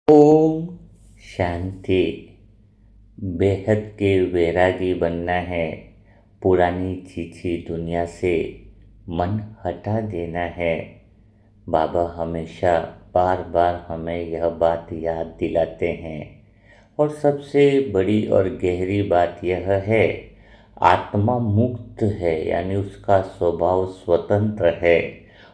ओम शांति। बेहद के वैरागी बनना है। पुरानी चीची दुनिया से मन हटा देना है। बाबा हमेशा बार बार हमें यह बात याद दिलाते हैं। और सबसे बड़ी और गहरी बात यह है, आत्मा मुक्त है, यानी उसका स्वभाव स्वतंत्र है।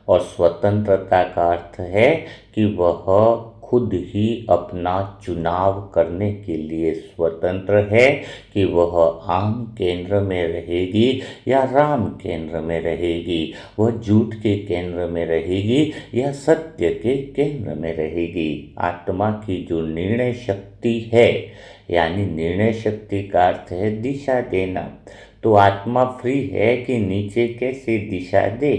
और स्वतंत्रता का अर्थ है कि वह खुद ही अपना चुनाव करने के लिए स्वतंत्र है कि वह आम केंद्र में रहेगी या राम केंद्र में रहेगी, वह झूठ के केंद्र में रहेगी या सत्य के केंद्र में रहेगी। आत्मा की जो निर्णय शक्ति है, यानी निर्णय शक्ति का अर्थ है दिशा देना। तो आत्मा फ्री है कि नीचे कैसे दिशा दे।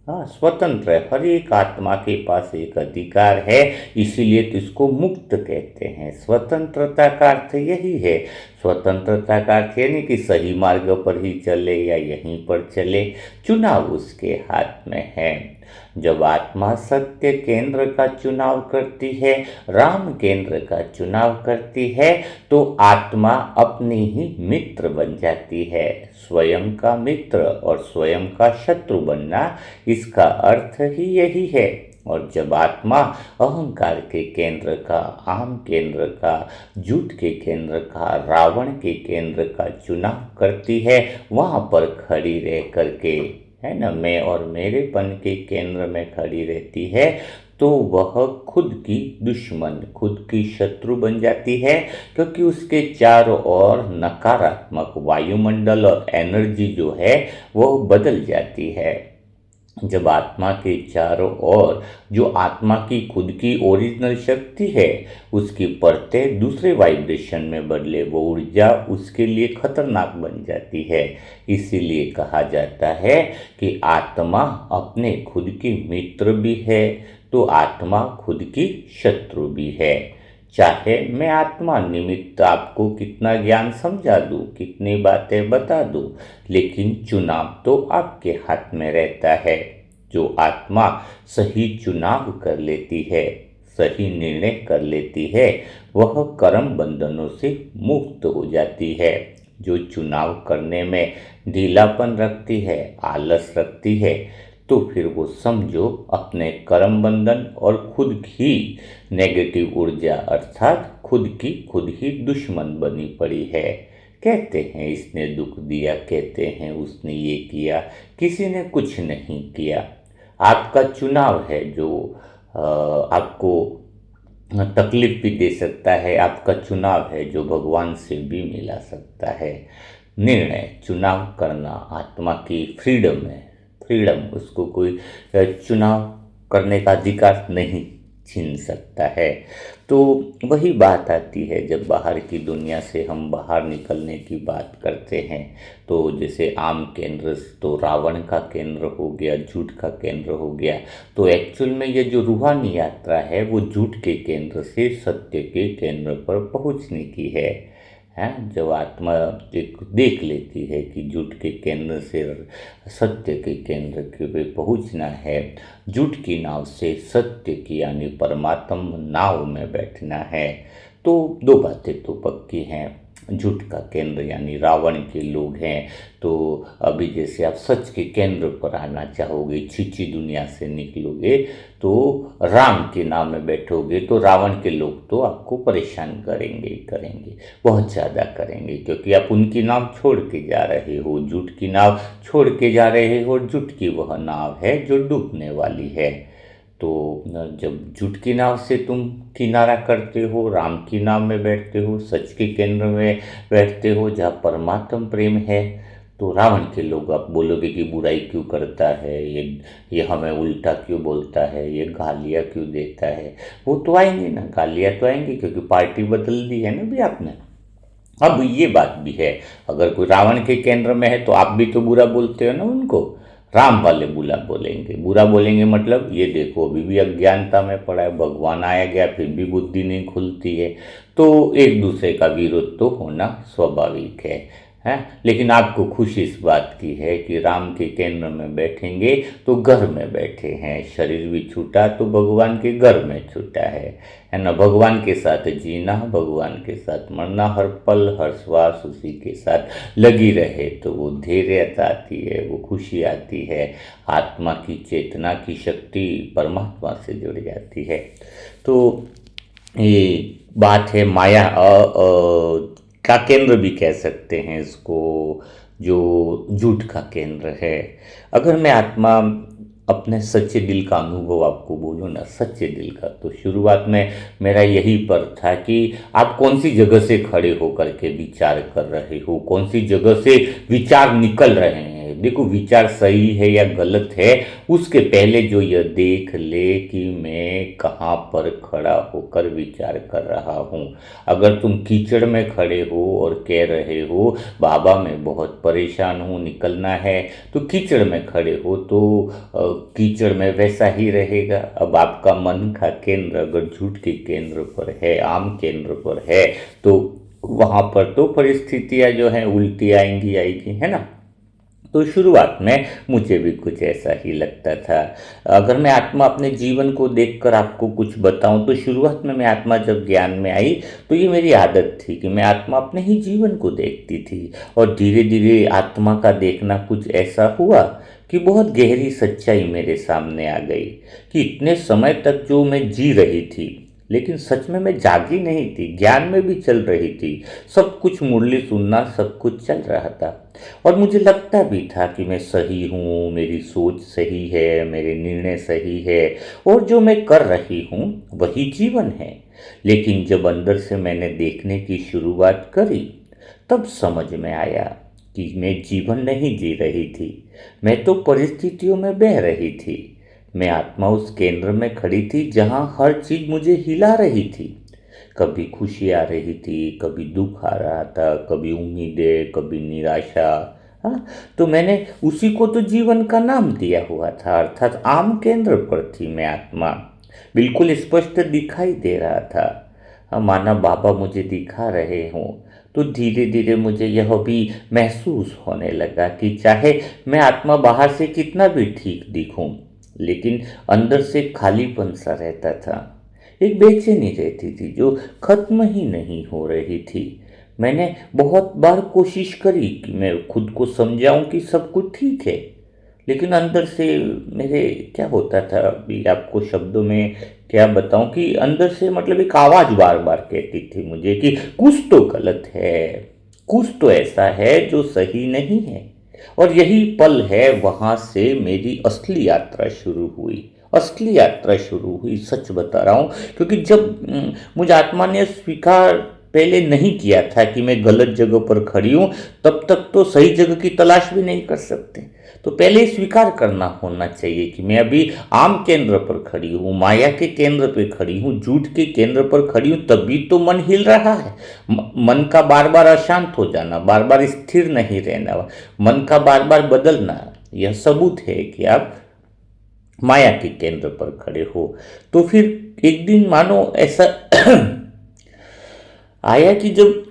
हाँ, स्वतंत्र है। हर एक आत्मा के पास एक अधिकार है, इसीलिए तो इसको मुक्त कहते हैं। स्वतंत्रता का अर्थ यही है। स्वतंत्रता का अर्थ यानी कि सही मार्ग पर ही चले या यहीं पर चले, चुनाव उसके हाथ में है। जब आत्मा सत्य केंद्र का चुनाव करती है, राम केंद्र का चुनाव करती है, तो आत्मा अपनी ही मित्र बन जाती है। स्वयं का मित्र और स्वयं का शत्रु बनना, इसका अर्थ ही यही है। और जब आत्मा अहंकार के केंद्र का, आम केंद्र का, झूठ के केंद्र का, रावण के केंद्र का चुनाव करती है, वहाँ पर खड़ी रह करके, है ना, मैं और मेरेपन के केंद्र में खड़ी रहती है, तो वह खुद की दुश्मन, खुद की शत्रु बन जाती है। क्योंकि उसके चारों ओर नकारात्मक वायुमंडल और एनर्जी जो है वो बदल जाती है। जब आत्मा के चारों ओर जो आत्मा की खुद की ओरिजिनल शक्ति है, उसकी परतें दूसरे वाइब्रेशन में बदले, वो ऊर्जा उसके लिए खतरनाक बन जाती है। इसीलिए कहा जाता है कि आत्मा अपने खुद की मित्र भी है, तो आत्मा खुद की शत्रु भी है। चाहे मैं आत्मा निमित्त आपको कितना ज्ञान समझा दूं, कितनी बातें बता दूं, लेकिन चुनाव तो आपके हाथ में रहता है। जो आत्मा सही चुनाव कर लेती है, सही निर्णय कर लेती है, वह कर्म बंधनों से मुक्त हो जाती है। जो चुनाव करने में ढीलापन रखती है, आलस रखती है, तो फिर वो समझो अपने कर्म बंधन और खुद ही नेगेटिव ऊर्जा अर्थात खुद ही दुश्मन बनी पड़ी है। कहते हैं इसने दुख दिया, कहते हैं उसने ये किया, किसी ने कुछ नहीं किया। आपका चुनाव है जो आपको तकलीफ भी दे सकता है। आपका चुनाव है जो भगवान से भी मिला सकता है। निर्णय चुनाव करना आत्मा की फ्रीडम है। फ्रीडम, उसको कोई चुनाव करने का अधिकार नहीं छीन सकता है। तो वही बात आती है जब बाहर की दुनिया से हम बाहर निकलने की बात करते हैं। तो जैसे आम केंद्र तो रावण का केंद्र हो गया, झूठ का केंद्र हो गया। तो एक्चुअल में ये जो रूहानी यात्रा है वो झूठ के केंद्र से सत्य के केंद्र पर पहुंचने की है। जब आत्मा देख लेती है कि झूठ के केंद्र से सत्य के केंद्र के पे पहुंचना है, झूठ की नाव से सत्य की यानी परमात्म नाव में बैठना है, तो दो बातें तो पक्की हैं। झूठ का केंद्र यानी रावण के लोग हैं, तो अभी जैसे आप सच के केंद्र पर आना चाहोगे, छिछी दुनिया से निकलोगे, तो राम के नाम में बैठोगे, तो रावण के लोग तो आपको परेशान करेंगे ही करेंगे, बहुत ज़्यादा करेंगे, क्योंकि आप उनकी नाव छोड़ के जा रहे हो, झूठ की नाव छोड़ के जा रहे हो। झूठ की वह नाव है जो डूबने वाली है। तो जब झूठ की नाव से तुम किनारा करते हो, राम की नाव में बैठते हो, सच के केंद्र में बैठते हो जहाँ परमात्म प्रेम है, तो रावण के लोग आप बोलोगे कि बुराई क्यों करता है, ये हमें उल्टा क्यों बोलता है, ये गालियाँ क्यों देता है, वो तो आएंगे ना, गालियाँ तो आएंगी, क्योंकि पार्टी बदल दी है ना भी आपने। अब ये बात भी है, अगर कोई रावण के केंद्र में है तो आप भी तो बुरा बोलते हो ना उनको। राम वाले बुरा बोलेंगे, बुरा बोलेंगे मतलब ये देखो अभी भी अज्ञानता में पड़ा है, भगवान आया गया फिर भी बुद्धि नहीं खुलती है। तो एक दूसरे का विरोध तो होना स्वाभाविक है। है। लेकिन आपको खुशी इस बात की है कि राम के केंद्र में बैठेंगे तो घर में बैठे हैं, शरीर भी छूटा तो भगवान के घर में छूटा है ना। भगवान के साथ जीना, भगवान के साथ मरना, हर पल हर श्वास उसी के साथ लगी रहे तो वो धैर्यता आती है, वो खुशी आती है, आत्मा की चेतना की शक्ति परमात्मा से जुड़ जाती है। तो ये बात है माया का केंद्र भी कह सकते हैं इसको, जो झूठ का केंद्र है। अगर मैं आत्मा अपने सच्चे दिल का अनुभव आपको बोलूँ ना, सच्चे दिल का, तो शुरुआत में मेरा यही पर था कि आप कौन सी जगह से खड़े होकर के विचार कर रहे हो, कौन सी जगह से विचार निकल रहे हैं। देखो, विचार सही है या गलत है उसके पहले जो यह देख ले कि मैं कहाँ पर खड़ा होकर विचार कर रहा हूँ। अगर तुम कीचड़ में खड़े हो और कह रहे हो बाबा मैं बहुत परेशान हूँ, निकलना है, तो कीचड़ में खड़े हो तो कीचड़ में वैसा ही रहेगा। अब आपका मन का केंद्र अगर झूठ के केंद्र पर है, आम केंद्र पर है, तो वहाँ पर तो परिस्थितियाँ जो हैं उल्टी आएंगी है ना। तो शुरुआत में मुझे भी कुछ ऐसा ही लगता था। अगर मैं आत्मा अपने जीवन को देखकर आपको कुछ बताऊं तो शुरुआत में मैं आत्मा जब ज्ञान में आई तो ये मेरी आदत थी कि मैं आत्मा अपने ही जीवन को देखती थी, और धीरे धीरे आत्मा का देखना कुछ ऐसा हुआ कि बहुत गहरी सच्चाई मेरे सामने आ गई कि इतने समय तक जो मैं जी रही थी, लेकिन सच में मैं जागी नहीं थी, ज्ञान में भी चल रही थी, सब कुछ मुरली सुनना सब कुछ चल रहा था, और मुझे लगता भी था कि मैं सही हूँ, मेरी सोच सही है, मेरे निर्णय सही है, और जो मैं कर रही हूँ वही जीवन है। लेकिन जब अंदर से मैंने देखने की शुरुआत करी तब समझ में आया कि मैं जीवन नहीं जी रही थी, मैं तो परिस्थितियों में बह रही थी। मैं आत्मा उस केंद्र में खड़ी थी जहाँ हर चीज मुझे हिला रही थी। कभी खुशी आ रही थी, कभी दुख आ रहा था, कभी उम्मीदें, कभी निराशा। हाँ, तो मैंने उसी को तो जीवन का नाम दिया हुआ था, अर्थात आम केंद्र पर थी मैं आत्मा, बिल्कुल स्पष्ट दिखाई दे रहा था। हाँ, माना बाबा मुझे दिखा रहे हों। तो धीरे धीरे मुझे यह भी महसूस होने लगा कि चाहे मैं आत्मा बाहर से कितना भी ठीक दिखूं, लेकिन अंदर से खालीपन सा रहता था, एक बेचैनी रहती थी जो खत्म ही नहीं हो रही थी। मैंने बहुत बार कोशिश करी कि मैं खुद को समझाऊं कि सब कुछ ठीक है, लेकिन अंदर से मेरे क्या होता था, अभी आपको शब्दों में क्या बताऊं, कि अंदर से मतलब एक आवाज़ बार बार कहती थी मुझे कि कुछ तो गलत है, कुछ तो ऐसा है जो सही नहीं है। और यही पल है वहाँ से मेरी असली यात्रा शुरू हुई, असली यात्रा शुरू हुई, सच बता रहा हूँ। क्योंकि जब मुझ आत्मा ने स्वीकार पहले नहीं किया था कि मैं गलत जगह पर खड़ी हूँ, तब तक तो सही जगह की तलाश भी नहीं कर सकते। तो पहले स्वीकार करना होना चाहिए कि मैं अभी आम केंद्र पर खड़ी हूँ, माया के केंद्र पर खड़ी हूँ, झूठ के केंद्र पर खड़ी हूँ, तभी तो मन हिल रहा है। मन का बार बार अशांत हो जाना, बार बार स्थिर नहीं रहना, मन का बार बार बदलना, यह सबूत है कि आप माया के केंद्र पर खड़े हो। तो फिर एक दिन मानो ऐसा आया कि जब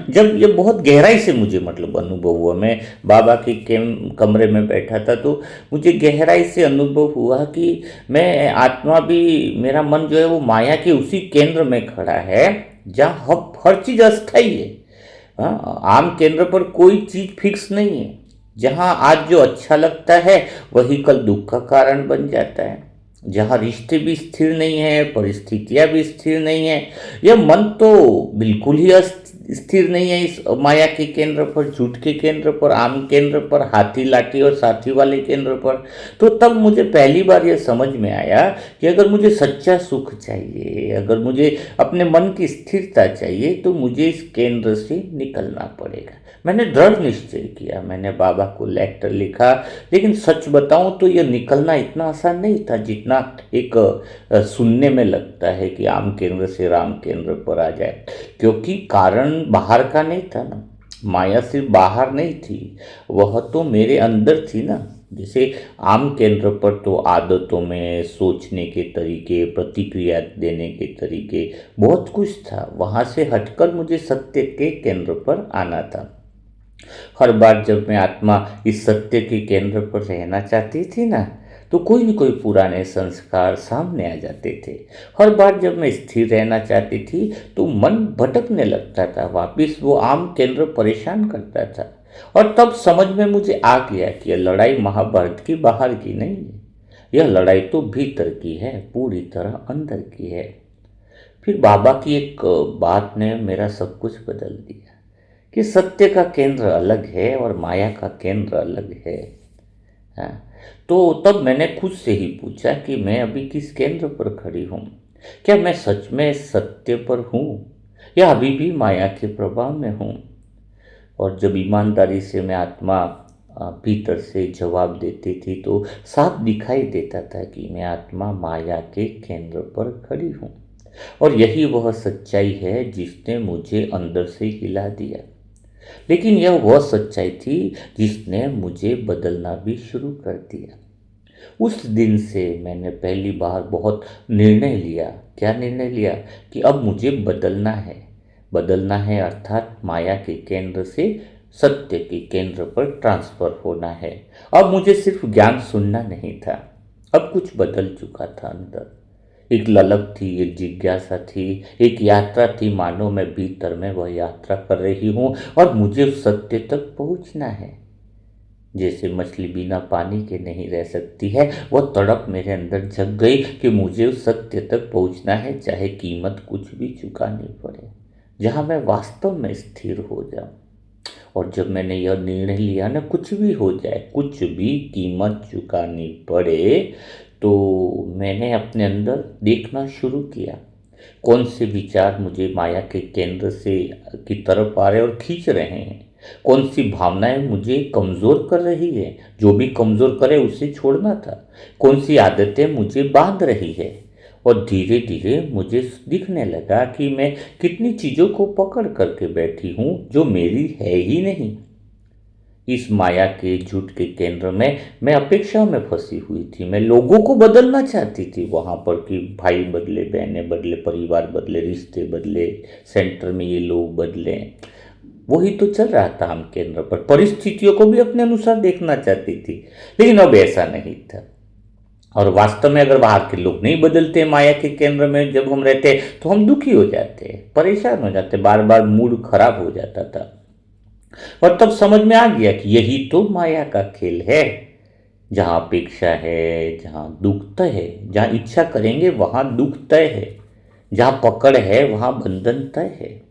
जब ये बहुत गहराई से मुझे मतलब अनुभव हुआ, मैं बाबा के कमरे में बैठा था, तो मुझे गहराई से अनुभव हुआ कि मैं आत्मा भी, मेरा मन जो है वो माया के उसी केंद्र में खड़ा है जहाँ हर चीज़ अस्थाई है। हाँ, आम केंद्र पर कोई चीज़ फिक्स नहीं है, जहाँ आज जो अच्छा लगता है वही कल दुख का कारण बन जाता है, जहाँ रिश्ते भी स्थिर नहीं है, परिस्थितियाँ भी स्थिर नहीं है, यह मन तो बिल्कुल ही स्थिर नहीं है इस माया के केंद्र पर, झूठ के केंद्र पर, आम केंद्र पर, हाथी लाठी और साथी वाले केंद्र पर। तो तब मुझे पहली बार यह समझ में आया कि अगर मुझे सच्चा सुख चाहिए, अगर मुझे अपने मन की स्थिरता चाहिए, तो मुझे इस केंद्र से निकलना पड़ेगा। मैंने दृढ़ निश्चय किया, मैंने बाबा को लेटर लिखा, लेकिन सच बताऊं तो यह निकलना इतना आसान नहीं था जितना एक सुनने में लगता है कि आम केंद्र से राम केंद्र पर आ जाए। क्योंकि कारण बाहर का नहीं था ना, माया सिर्फ बाहर नहीं थी, वह तो मेरे अंदर थी ना। जैसे आम केंद्र पर तो आदतों में, सोचने के तरीके, प्रतिक्रिया देने के तरीके, बहुत कुछ था, वहाँ से हटकर मुझे सत्य के केंद्र पर आना था। हर बार जब मैं आत्मा इस सत्य के केंद्र पर रहना चाहती थी ना, तो कोई न कोई पुराने संस्कार सामने आ जाते थे। हर बार जब मैं स्थिर रहना चाहती थी, तो मन भटकने लगता था, वापिस वो आम केंद्र परेशान करता था। और तब समझ में मुझे आ गया कि यह लड़ाई महाभारत की बाहर की नहीं है, यह लड़ाई तो भीतर की है, पूरी तरह अंदर की है। फिर बाबा की एक बात ने मेरा सब कुछ बदल दिया कि सत्य का केंद्र अलग है और माया का केंद्र अलग है। हाँ, तो तब मैंने खुद से ही पूछा कि मैं अभी किस केंद्र पर खड़ी हूँ। क्या मैं सच में सत्य पर हूँ, या अभी भी माया के प्रभाव में हूँ। और जब ईमानदारी से मैं आत्मा भीतर से जवाब देती थी, तो साफ दिखाई देता था कि मैं आत्मा माया के केंद्र पर खड़ी हूँ। और यही वह सच्चाई है जिसने मुझे अंदर से हिला दिया। लेकिन यह वह सच्चाई थी जिसने मुझे बदलना भी शुरू कर दिया। उस दिन से मैंने पहली बार बहुत निर्णय लिया। क्या निर्णय लिया? कि अब मुझे बदलना है। बदलना है अर्थात माया के केंद्र से सत्य के केंद्र पर ट्रांसफर होना है। अब मुझे सिर्फ ज्ञान सुनना नहीं था, अब कुछ बदल चुका था अंदर। एक ललक थी, एक जिज्ञासा थी, एक यात्रा थी, मानो मैं भीतर में वह यात्रा कर रही हूँ और मुझे उस सत्य तक पहुँचना है। जैसे मछली बिना पानी के नहीं रह सकती है, वह तड़प मेरे अंदर जग गई कि मुझे उस सत्य तक पहुँचना है, चाहे कीमत कुछ भी चुकानी पड़े, जहाँ मैं वास्तव में स्थिर हो जाऊँ। और जब मैंने यह निर्णय लिया ना, कुछ भी हो जाए, कुछ भी कीमत चुकानी पड़े, तो मैंने अपने अंदर देखना शुरू किया। कौन से विचार मुझे माया के केंद्र से की तरफ आ रहे और खींच रहे हैं, कौन सी भावनाएं मुझे कमज़ोर कर रही है, जो भी कमज़ोर करे उसे छोड़ना था। कौन सी आदतें मुझे बांध रही है। और धीरे धीरे मुझे दिखने लगा कि मैं कितनी चीज़ों को पकड़ करके बैठी हूँ जो मेरी है ही नहीं। इस माया के झूठ के केंद्र में मैं अपेक्षा में फंसी हुई थी। मैं लोगों को बदलना चाहती थी वहाँ पर, कि भाई बदले, बहनें बदले, परिवार बदले, रिश्ते बदले, सेंटर में ये लोग बदले। वही तो चल रहा था हम केंद्र पर। परिस्थितियों को भी अपने अनुसार देखना चाहती थी, लेकिन अब ऐसा नहीं था। और वास्तव में अगर बाहर के लोग नहीं बदलते माया के केंद्र में जब हम रहते, तो हम दुखी हो जाते, परेशान हो जाते, बार बार मूड खराब हो जाता था। और तब समझ में आ गया कि यही तो माया का खेल है। जहाँ अपेक्षा है जहाँ दुख तय है, जहाँ इच्छा करेंगे वहाँ दुख तय है, जहाँ पकड़ है वहाँ बंधन तय है।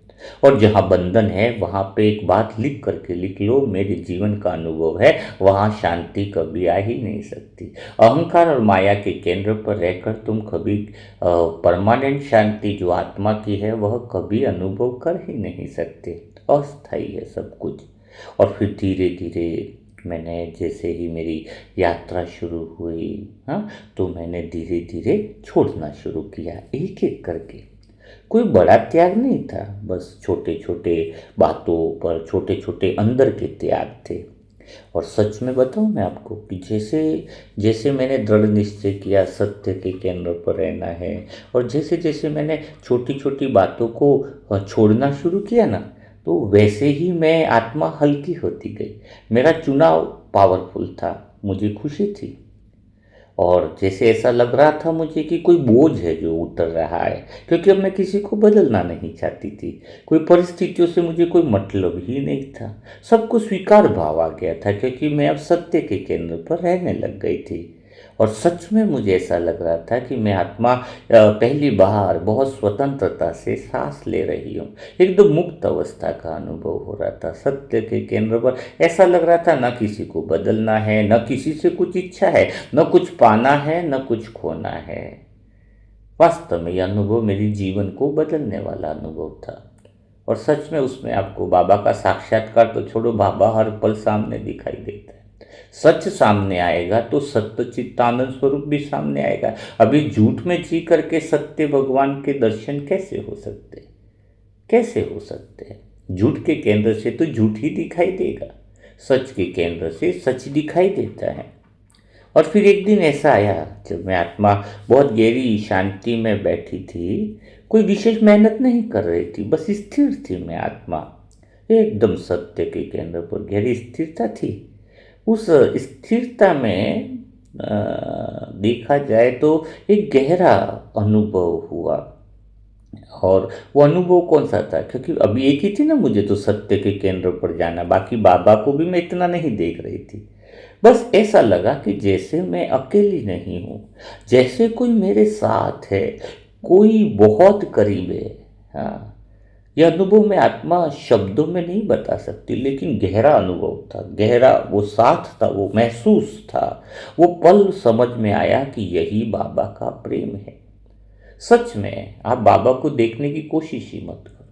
और जहाँ बंधन है वहाँ पे एक बात लिख लो, मेरे जीवन का अनुभव है, वहाँ शांति कभी आ ही नहीं सकती। अहंकार और माया के केंद्र पर रहकर तुम कभी परमानेंट शांति जो आत्मा की है वह कभी अनुभव कर ही नहीं सकते। अस्थायी है सब कुछ। और फिर धीरे धीरे मैंने, जैसे ही मेरी यात्रा शुरू हुई, हाँ, तो मैंने धीरे धीरे छोड़ना शुरू किया, एक एक करके। कोई बड़ा त्याग नहीं था, बस छोटे छोटे बातों पर छोटे छोटे अंदर के त्याग थे। और सच में बताऊं मैं आपको कि जैसे जैसे मैंने दृढ़ निश्चय किया सत्य के केंद्र पर रहना है, और जैसे जैसे मैंने छोटी छोटी बातों को छोड़ना शुरू किया ना, तो वैसे ही मैं आत्मा हल्की होती गई। मेरा चुनाव पावरफुल था, मुझे खुशी थी। और जैसे ऐसा लग रहा था मुझे कि कोई बोझ है जो उतर रहा है, क्योंकि अब मैं किसी को बदलना नहीं चाहती थी। कोई परिस्थितियों से मुझे कोई मतलब ही नहीं था। सबको स्वीकार भाव आ गया था, क्योंकि मैं अब सत्य के केंद्र पर रहने लग गई थी। और सच में मुझे ऐसा लग रहा था कि मैं आत्मा पहली बार बहुत स्वतंत्रता से सांस ले रही हूँ। एकदम मुक्त अवस्था का अनुभव हो रहा था सत्य के केंद्र पर। ऐसा लग रहा था न किसी को बदलना है, न किसी से कुछ इच्छा है, न कुछ पाना है, न कुछ खोना है। वास्तव में यह अनुभव मेरे जीवन को बदलने वाला अनुभव था। और सच में उसमें आपको बाबा का साक्षात्कार तो छोड़ो, बाबा हर पल सामने दिखाई देता है। सच सामने आएगा तो सत्य चित्तानंद स्वरूप भी सामने आएगा। अभी झूठ में जी करके सत्य भगवान के दर्शन कैसे हो सकते हैं? कैसे हो सकते हैं? झूठ के केंद्र से तो झूठ ही दिखाई देगा, सच के केंद्र से सच दिखाई देता है। और फिर एक दिन ऐसा आया जब मैं आत्मा बहुत गहरी शांति में बैठी थी। कोई विशेष मेहनत नहीं कर रही थी, बस स्थिर थी मैं आत्मा। एकदम सत्य के केंद्र पर गहरी स्थिरता थी। उस स्थिरता में देखा जाए तो एक गहरा अनुभव हुआ। और वो अनुभव कौन सा था, क्योंकि अभी एक ही थी ना मुझे तो सत्य के केंद्र पर जाना, बाकी बाबा को भी मैं इतना नहीं देख रही थी। बस ऐसा लगा कि जैसे मैं अकेली नहीं हूँ, जैसे कोई मेरे साथ है, कोई बहुत करीब है। हाँ, यह अनुभव मैं आत्मा शब्दों में नहीं बता सकती, लेकिन गहरा अनुभव था, गहरा वो साथ था, वो महसूस था। वो पल समझ में आया कि यही बाबा का प्रेम है। सच में आप बाबा को देखने की कोशिश ही मत करो,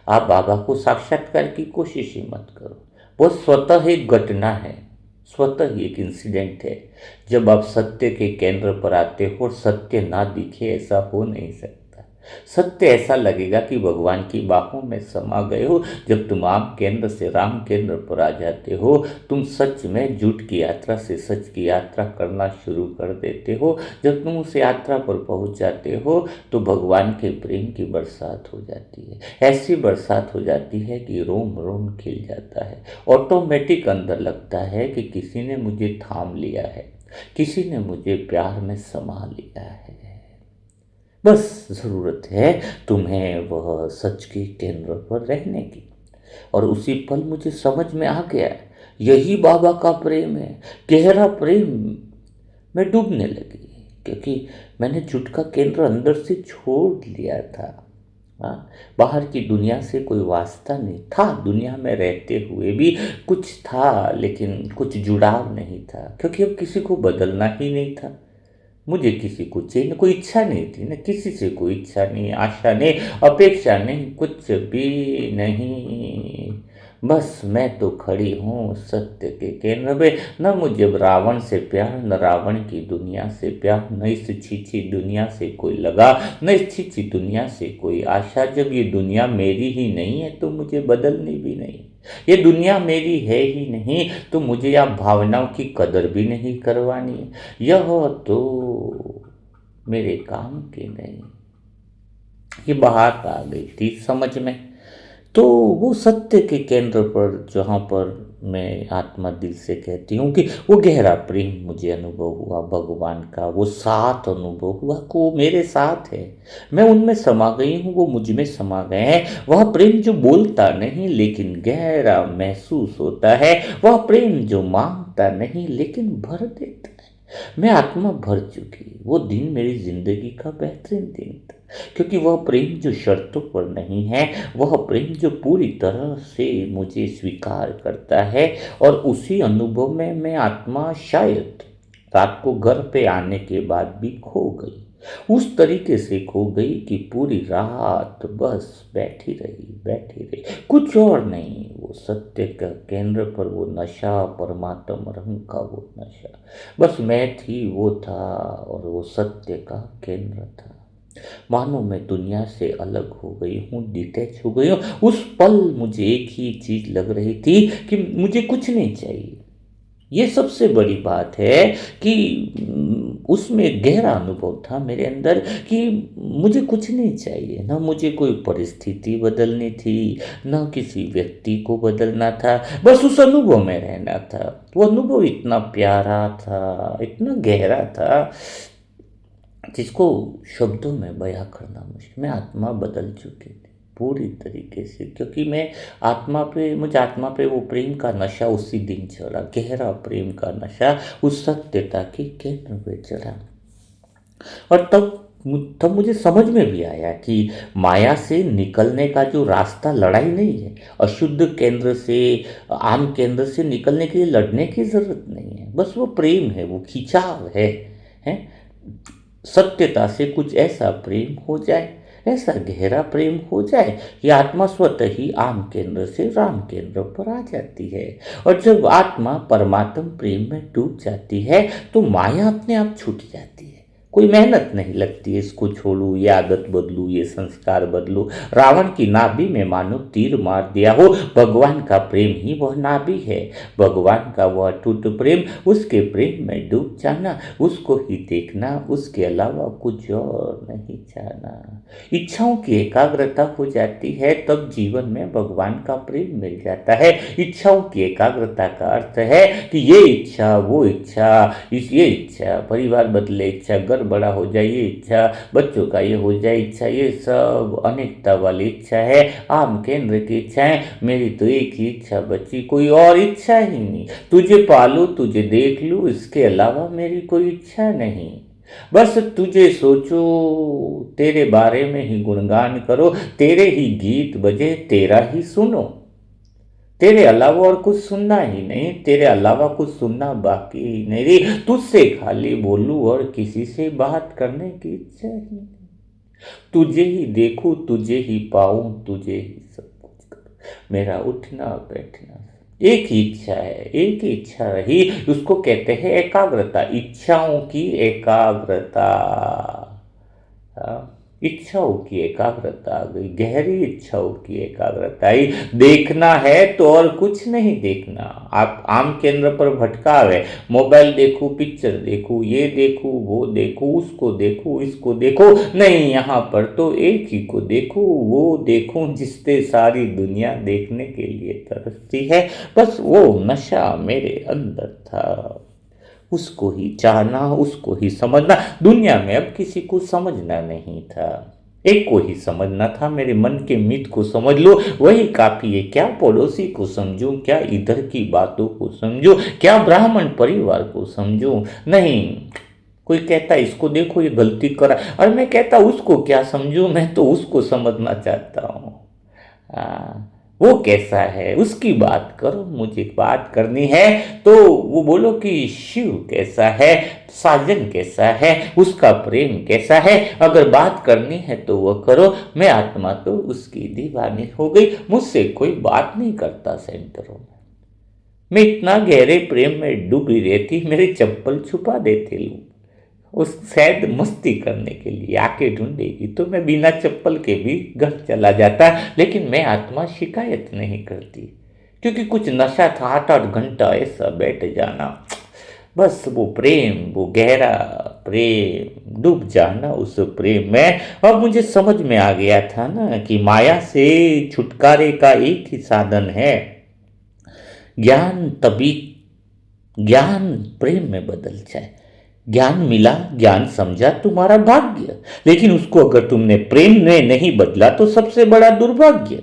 आप बाबा को साक्षात्कार की कोशिश ही मत करो। वो स्वतः एक घटना है, स्वतः ही एक इंसिडेंट है। जब आप सत्य के केंद्र पर आते हो और सत्य ना दिखे, ऐसा हो नहीं सकता। सत्य ऐसा लगेगा कि भगवान की बाहों में समा गए हो। जब तुम आप केंद्र से राम केंद्र पर आ जाते हो, तुम सच में झूठ की यात्रा से सच की यात्रा करना शुरू कर देते हो। जब तुम उस यात्रा पर पहुंच जाते हो तो भगवान के प्रेम की बरसात हो जाती है। ऐसी बरसात हो जाती है कि रोम रोम खिल जाता है। ऑटोमेटिक अंदर लगता है कि किसी ने मुझे थाम लिया है, किसी ने मुझे प्यार में समा लिया है। बस ज़रूरत है तुम्हें वह सच के केंद्र पर रहने की। और उसी पल मुझे समझ में आ गया, यही बाबा का प्रेम है, गहरा प्रेम। मैं डूबने लगी, क्योंकि मैंने झूठ का केंद्र अंदर से छोड़ लिया था। हाँ, बाहर की दुनिया से कोई वास्ता नहीं था, दुनिया में रहते हुए भी कुछ था, लेकिन कुछ जुड़ाव नहीं था, क्योंकि अब किसी को बदलना ही नहीं था। मुझे किसी को चाहिए, कोई इच्छा नहीं थी ना, किसी से कोई इच्छा नहीं, आशा नहीं, अपेक्षा नहीं, कुछ भी नहीं। बस मैं तो खड़ी हूँ सत्य के केंद्र पे। न मुझे अब रावण से प्यार, न रावण की दुनिया से प्यार, न इस छीछी दुनिया से कोई लगा, न इस छीछी दुनिया से कोई आशा। जब ये दुनिया मेरी ही नहीं है तो मुझे बदलनी भी नहीं। ये दुनिया मेरी है ही नहीं तो मुझे या भावनाओं की कदर भी नहीं करवानी है। यह तो मेरे काम की नहीं। ये बात आ गई थी समझ में। तो वो सत्य के केंद्र पर जहाँ पर मैं आत्मा दिल से कहती हूँ कि वो गहरा प्रेम मुझे अनुभव हुआ भगवान का, वो साथ अनुभव हुआ कि वो मेरे साथ है, मैं उनमें समा गई हूँ, वो मुझ में समा गए हैं। वह प्रेम जो बोलता नहीं लेकिन गहरा महसूस होता है, वह प्रेम जो मांगता नहीं लेकिन भर देता है। मैं आत्मा भर चुकी। वो दिन मेरी जिंदगी का बेहतरीन दिन था, क्योंकि वह प्रेम जो शर्तों पर नहीं है, वह प्रेम जो पूरी तरह से मुझे स्वीकार करता है। और उसी अनुभव में मैं आत्मा शायद रात को घर पे आने के बाद भी खो गई। उस तरीके से खो गई कि पूरी रात बस बैठी रही, कुछ और नहीं। वो सत्य का केंद्र पर वो नशा, परमात्म रंग का वो नशा, बस मैं थी, वो था, और वो सत्य का केंद्र था। मानो मैं दुनिया से अलग हो गई हूँ, डिटैच हो गई हूँ। उस पल मुझे एक ही चीज लग रही थी कि मुझे कुछ नहीं चाहिए। ये सबसे बड़ी बात है कि उसमें गहरा अनुभव था मेरे अंदर कि मुझे कुछ नहीं चाहिए। ना मुझे कोई परिस्थिति बदलनी थी, ना किसी व्यक्ति को बदलना था, बस उस अनुभव में रहना था। वो अनुभव इतना प्यारा था, इतना गहरा था, जिसको शब्दों में बयां करना मुश्किल। मैं आत्मा बदल चुकी थी पूरी तरीके से, क्योंकि मुझे आत्मा पे वो प्रेम का नशा उसी दिन चढ़ा, गहरा प्रेम का नशा उस सत्यता के केंद्र पे चढ़ा। और तब मुझे समझ में भी आया कि माया से निकलने का जो रास्ता लड़ाई नहीं है, अशुद्ध केंद्र से, आम केंद्र से निकलने के लिए लड़ने की जरूरत नहीं है। बस वो प्रेम है, वो खिंचाव है? सत्यता से कुछ ऐसा प्रेम हो जाए, ऐसा गहरा प्रेम हो जाए कि आत्मा स्वतः ही आम केंद्र से राम केंद्र पर आ जाती है। और जब आत्मा परमात्म प्रेम में डूब जाती है तो माया अपने आप छूट जाती है। कोई मेहनत नहीं लगती, इसको छोड़ू, ये आदत बदलू, ये संस्कार बदलू। रावण की नाभि में मानो तीर मार दिया हो। भगवान का प्रेम ही वह नाभि है, भगवान का वह अटूट प्रेम, उसके प्रेम में डूब जाना, उसको ही देखना, उसके अलावा कुछ और नहीं जाना। इच्छाओं की एकाग्रता हो जाती है, तब जीवन में भगवान का प्रेम मिल जाता है। इच्छाओं की एकाग्रता का अर्थ है कि ये इच्छा, वो इच्छा, ये इच्छा, परिवार बदले इच्छा, घर बड़ा हो जाए ये इच्छा, बच्चों का ये हो जाए इच्छा, ये सब अनेकता वाली इच्छा है, आम केंद्र की इच्छा है। मेरी तो एक ही इच्छा बची, कोई और इच्छा ही नहीं। तुझे पालू, तुझे देख लूँ, इसके अलावा मेरी कोई इच्छा नहीं। बस तुझे सोचो, तेरे बारे में ही गुणगान करो, तेरे ही गीत बजे, तेरा ही सुनो। तेरे अलावा और कुछ सुनना ही नहीं, तेरे अलावा कुछ सुनना बाकी ही नहीं रही। तुझसे खाली बोलूं और किसी से बात करने की इच्छा ही नहीं। तुझे ही देखूं, तुझे ही पाऊं, तुझे ही सब कुछ करूं। मेरा उठना बैठना एक ही इच्छा है, एक ही इच्छा रही, उसको कहते हैं एकाग्रता, इच्छाओं की एकाग्रता। हाँ, इच्छाओं की एकाग्रता आ गई, गहरी इच्छाओं की एकाग्रता आई। देखना है तो और कुछ नहीं देखना। आप आम केंद्र पर भटकावे, मोबाइल देखूं, पिक्चर देखूं, ये देखूं, वो देखूं, उसको देखूं, इसको देखूं, नहीं, यहाँ पर तो एक ही को देखूं, वो देखूं जिससे सारी दुनिया देखने के लिए तरसती है। बस वो नशा मेरे अंदर था, उसको ही चाहना, उसको ही समझना। दुनिया में अब किसी को समझना नहीं था, एक को ही समझना था। मेरे मन के मित को समझ लो, वही काफी है। क्या पड़ोसी को समझूं, क्या इधर की बातों को समझूं, क्या ब्राह्मण परिवार को समझूं? नहीं, कोई कहता इसको देखो ये गलती करा, और मैं कहता उसको क्या समझूं, मैं तो उसको समझना चाहता हूँ। वो कैसा है उसकी बात करो, मुझे बात करनी है तो वो बोलो कि शिव कैसा है, साजन कैसा है, उसका प्रेम कैसा है। अगर बात करनी है तो वो करो। मैं आत्मा तो उसकी दीवानी हो गई, मुझसे कोई बात नहीं करता सेंटरों में। मैं इतना गहरे प्रेम में डूबी रहती, मेरे चप्पल छुपा देते लोग, उस शायद मस्ती करने के लिए आके ढूंढेगी तो मैं बिना चप्पल के भी घर चला जाता। लेकिन मैं आत्मा शिकायत नहीं करती, क्योंकि कुछ नशा था, 8-8 घंटा ऐसा बैठ जाना, बस वो प्रेम, वो गहरा प्रेम, डूब जाना उस प्रेम में। अब मुझे समझ में आ गया था ना कि माया से छुटकारे का एक ही साधन है, ज्ञान। तभी ज्ञान प्रेम में बदल जाए। ज्ञान मिला, ज्ञान समझा, तुम्हारा भाग्य। लेकिन उसको अगर तुमने प्रेम में नहीं बदला तो सबसे बड़ा दुर्भाग्य।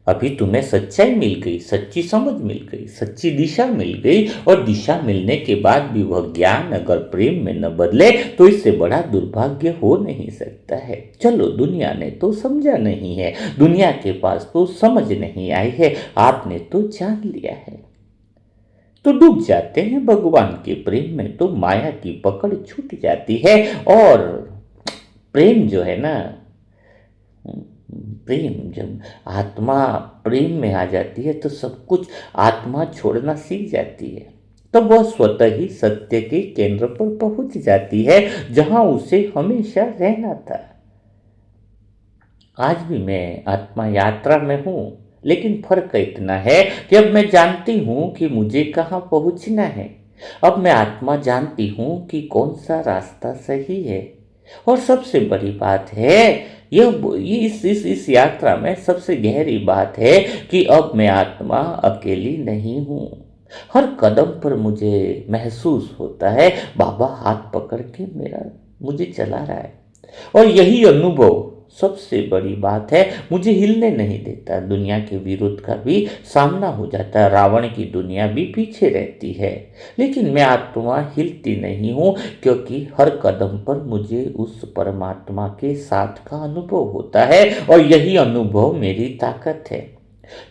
अभी तुम्हें सच्चाई मिल गई, सच्ची समझ मिल गई, सच्ची दिशा मिल गई, और दिशा मिलने के बाद भी वह ज्ञान अगर प्रेम में न बदले तो इससे बड़ा दुर्भाग्य हो नहीं सकता है। चलो, दुनिया ने तो समझा नहीं है, दुनिया के पास तो समझ नहीं आई है, आपने तो जान लिया है, तो डूब जाते हैं भगवान के प्रेम में, तो माया की पकड़ छूट जाती है। और प्रेम जो है ना, प्रेम, जब आत्मा प्रेम में आ जाती है तो सब कुछ आत्मा छोड़ना सीख जाती है, तब वह स्वतः ही सत्य के केंद्र पर पहुंच जाती है, जहां उसे हमेशा रहना था। आज भी मैं आत्मा यात्रा में हूं, लेकिन फर्क इतना है कि अब मैं जानती हूं कि मुझे कहाँ पहुंचना है। अब मैं आत्मा जानती हूं कि कौन सा रास्ता सही है। और सबसे बड़ी बात है, ये इस यात्रा में सबसे गहरी बात है कि अब मैं आत्मा अकेली नहीं हूं। हर कदम पर मुझे महसूस होता है बाबा हाथ पकड़ के मेरा मुझे चला रहा है। और यही अनुभव सबसे बड़ी बात है, मुझे हिलने नहीं देता। दुनिया के विरोध का भी सामना हो जाता है, रावण की दुनिया भी पीछे रहती है, लेकिन मैं आत्मा हिलती नहीं हूँ, क्योंकि हर कदम पर मुझे उस परमात्मा के साथ का अनुभव होता है। और यही अनुभव मेरी ताकत है,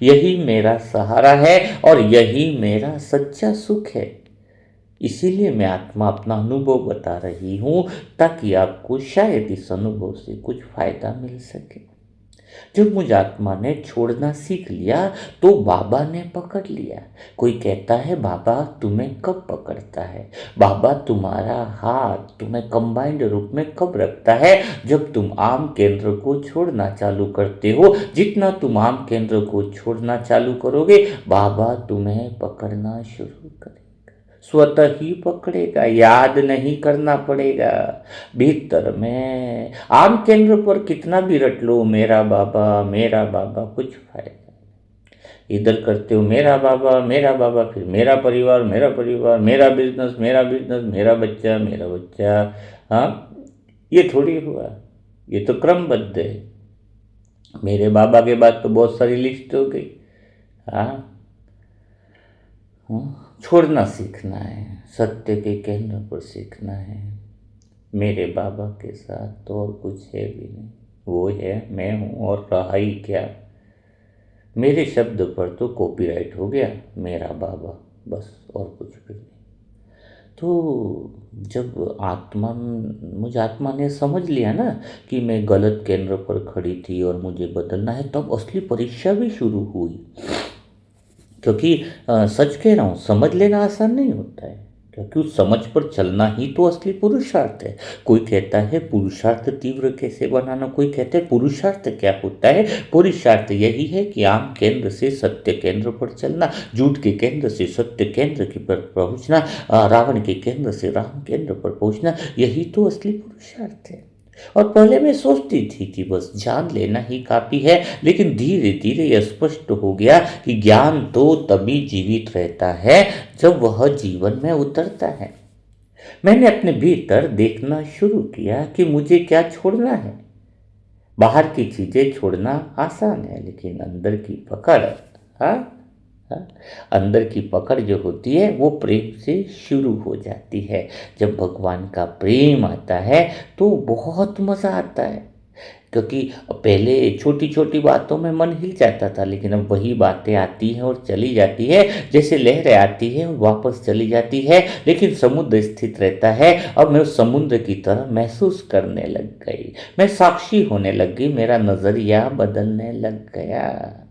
यही मेरा सहारा है, और यही मेरा सच्चा सुख है। इसीलिए मैं आत्मा अपना अनुभव बता रही हूँ, ताकि आपको शायद इस अनुभव से कुछ फायदा मिल सके। जब मुझ आत्मा ने छोड़ना सीख लिया तो बाबा ने पकड़ लिया। कोई कहता है बाबा तुम्हें कब पकड़ता है, बाबा तुम्हारा हाथ तुम्हें कंबाइंड रूप में कब रखता है, जब तुम आम केंद्र को छोड़ना चालू करते हो। जितना तुम आम केंद्र को छोड़ना चालू करोगे बाबा तुम्हें पकड़ना शुरू करेगा, स्वतः ही पकड़ेगा, याद नहीं करना पड़ेगा। भीतर में आम केंद्र पर कितना भी रट लो मेरा बाबा, कुछ फायदा। इधर करते हो मेरा बाबा, फिर मेरा परिवार, मेरा बिजनेस, मेरा बच्चा। हाँ, ये थोड़ी हुआ, ये तो क्रमबद्ध है। मेरे बाबा के बाद तो बहुत सारी लिस्ट हो गई। हाँ, छोड़ना सीखना है, सत्य के केंद्र पर सीखना है। मेरे बाबा के साथ तो और कुछ है भी नहीं, वो है मैं हूँ, और रहा ही क्या। मेरे शब्द पर तो कॉपीराइट हो गया, मेरा बाबा, बस और कुछ भी नहीं। तो जब मुझ आत्मा ने समझ लिया ना कि मैं गलत केंद्र पर खड़ी थी और मुझे बदलना है, तब असली परीक्षा भी शुरू हुई। क्योंकि सच कह रहा हूँ, समझ लेना आसान नहीं होता है, क्योंकि उस समझ पर चलना ही तो असली पुरुषार्थ है। कोई कहता है पुरुषार्थ तीव्र कैसे बनाना, कोई कहता है पुरुषार्थ क्या होता है। पुरुषार्थ यही है कि आम केंद्र से सत्य केंद्र पर चलना, झूठ के केंद्र से सत्य केंद्र की पर पहुंचना, रावण के केंद्र से राम केंद्र पर पहुंचना, यही तो असली पुरुषार्थ है। और पहले मैं सोचती थी कि बस जान लेना ही काफी है, लेकिन धीरे धीरे यह स्पष्ट हो गया कि ज्ञान तो तभी जीवित रहता है जब वह जीवन में उतरता है। मैंने अपने भीतर देखना शुरू किया कि मुझे क्या छोड़ना है। बाहर की चीजें छोड़ना आसान है, लेकिन अंदर की पकड़, हाँ, हाँ, अंदर की पकड़ जो होती है वो प्रेम से शुरू हो जाती है। जब भगवान का प्रेम आता है तो बहुत मज़ा आता है। क्योंकि पहले छोटी छोटी बातों में मन हिल जाता था, लेकिन अब वही बातें आती हैं और चली जाती है, जैसे लहरें आती हैं और वापस चली जाती है, लेकिन समुद्र स्थित रहता है। अब मैं उस समुद्र की तरह महसूस करने लग गई, मैं साक्षी होने लग गई, मेरा नज़रिया बदलने लग गया।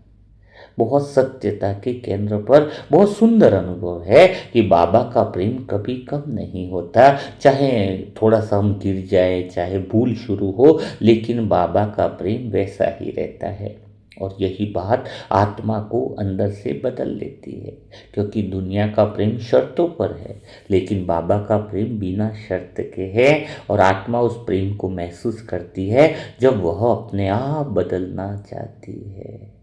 बहुत सत्यता के केंद्र पर बहुत सुंदर अनुभव है कि बाबा का प्रेम कभी कम नहीं होता। चाहे थोड़ा सा हम गिर जाए, चाहे भूल शुरू हो, लेकिन बाबा का प्रेम वैसा ही रहता है। और यही बात आत्मा को अंदर से बदल लेती है, क्योंकि दुनिया का प्रेम शर्तों पर है, लेकिन बाबा का प्रेम बिना शर्त के है। और आत्मा उस प्रेम को महसूस करती है जब वह अपने आप बदलना चाहती है।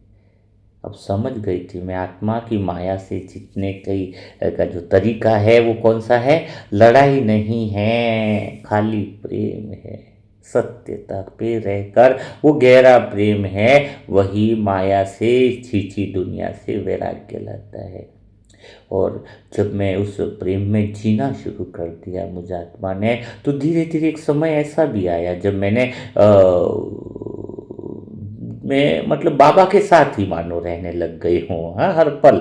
अब समझ गई थी मैं, आत्मा की माया से जीतने कई का जो तरीका है वो कौन सा है। लड़ाई नहीं है, खाली प्रेम है। सत्यता पे रहकर वो गहरा प्रेम है, वही माया से छीछी दुनिया से वैराग्य लाता है। और जब मैं उस प्रेम में जीना शुरू कर दिया मुझ आत्मा ने, तो धीरे धीरे एक समय ऐसा भी आया जब मैं मतलब बाबा के साथ ही मानो रहने लग गई हूँ। हाँ, हर पल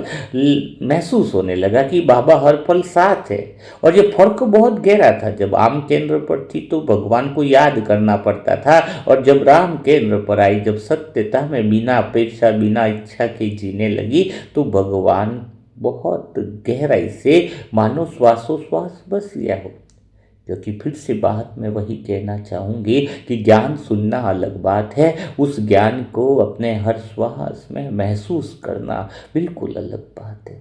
महसूस होने लगा कि बाबा हर पल साथ है। और ये फर्क बहुत गहरा था, जब आम केंद्र पर थी तो भगवान को याद करना पड़ता था, और जब राम केंद्र पर आई, जब सत्यता में बिना अपेक्षा बिना इच्छा के जीने लगी, तो भगवान बहुत गहराई से मानो श्वासोश्वास बस लिया हो। क्योंकि फिर से बात मैं वही कहना चाहूँगी कि ज्ञान सुनना अलग बात है, उस ज्ञान को अपने हर श्वास में महसूस करना बिल्कुल अलग बात है।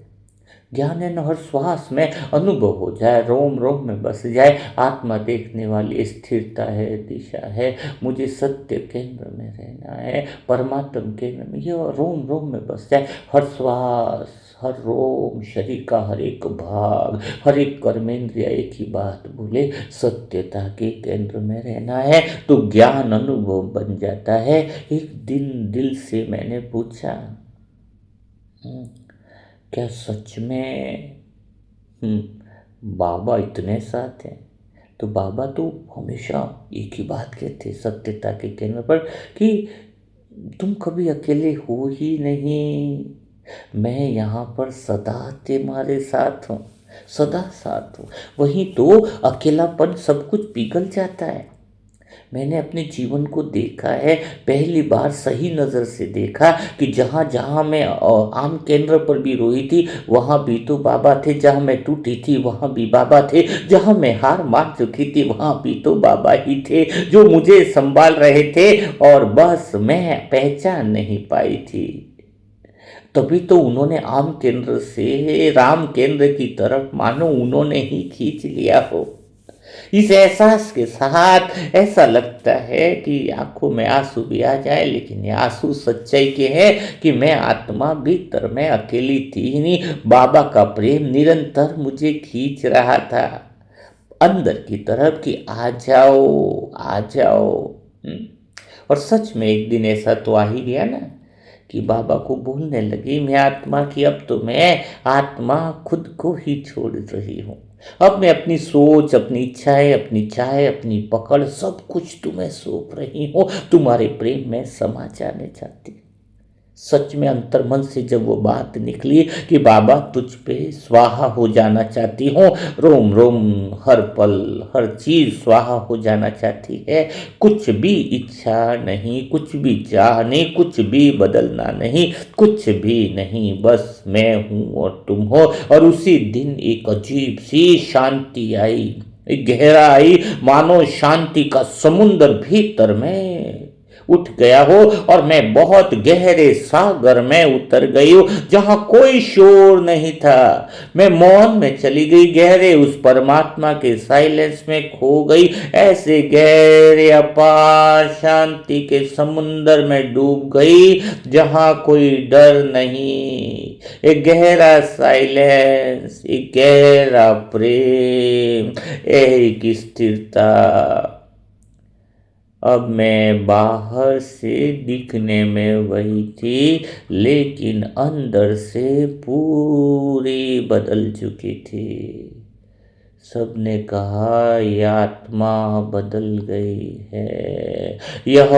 ज्ञान है न हर श्वास में अनुभव हो जाए, रोम रोम में बस जाए। आत्मा देखने वाली स्थिरता है, दिशा है, मुझे सत्य केंद्र में रहना है, परमात्म केंद्र में, यह रोम रोम में बस जाए। हर श्वास, हर रोम, शरीर का हर एक भाग, हर एक कर्मेंद्रिय एक ही बात बोले, सत्यता के केंद्र में रहना है, तो ज्ञान अनुभव बन जाता है। एक दिन दिल से मैंने पूछा, क्या सच में बाबा इतने साथ हैं? तो बाबा तो हमेशा एक ही बात कहते सत्यता के केंद्र पर कि तुम कभी अकेले हो ही नहीं, मैं यहाँ पर सदा तुम्हारे साथ हूँ, सदा साथ हूँ। वहीं तो अकेलापन सब कुछ पिघल जाता है। मैंने अपने जीवन को देखा है, पहली बार सही नज़र से देखा कि जहाँ जहाँ मैं आम केंद्र पर भी रोई थी वहाँ भी तो बाबा थे, जहाँ मैं टूटी थी वहाँ भी बाबा थे, जहाँ मैं हार मान चुकी थी वहाँ भी तो बाबा ही थे जो मुझे संभाल रहे थे और बस मैं पहचान नहीं पाई थी। तभी तो उन्होंने आम केंद्र से राम केंद्र की तरफ मानो उन्होंने ही खींच लिया हो। इस एहसास के साथ ऐसा लगता है कि आंखों में आंसू भी आ जाए, लेकिन ये आंसू सच्चाई के हैं कि मैं आत्मा भीतर में अकेली थी ही नहीं, बाबा का प्रेम निरंतर मुझे खींच रहा था अंदर की तरफ कि आ जाओ आ जाओ। और सच में एक दिन ऐसा तो आ ही गया ना कि बाबा को बोलने लगी, मैं आत्मा की, अब तो मैं आत्मा खुद को ही छोड़ रही हूँ। अब मैं अपनी सोच, अपनी इच्छाएं, अपनी चाह, अपनी पकड़ सब कुछ तुम्हें सौंप रही हूँ, तुम्हारे प्रेम में समा जाने चाहती। सच में अंतर मन से जब वो बात निकली कि बाबा तुझ पे स्वाहा हो जाना चाहती हूँ, रोम रोम हर पल हर चीज स्वाहा हो जाना चाहती है, कुछ भी इच्छा नहीं, कुछ भी चाह नहीं, कुछ भी बदलना नहीं, कुछ भी नहीं, बस मैं हूँ और तुम हो। और उसी दिन एक अजीब सी शांति आई, एक गहरा आई, मानो शांति का समुंदर भीतर में उठ गया हो और मैं बहुत गहरे सागर में उतर गई हूँ जहां कोई शोर नहीं था। मैं मौन में चली गई, गहरे उस परमात्मा के साइलेंस में खो गई, ऐसे गहरे अपार शांति के समुंदर में डूब गई जहां कोई डर नहीं, एक गहरा साइलेंस, एक गहरा प्रेम, एक स्थिरता। अब मैं बाहर से दिखने में वही थी, लेकिन अंदर से पूरी बदल चुकी थी। सबने कहा यह आत्मा बदल गई है, यह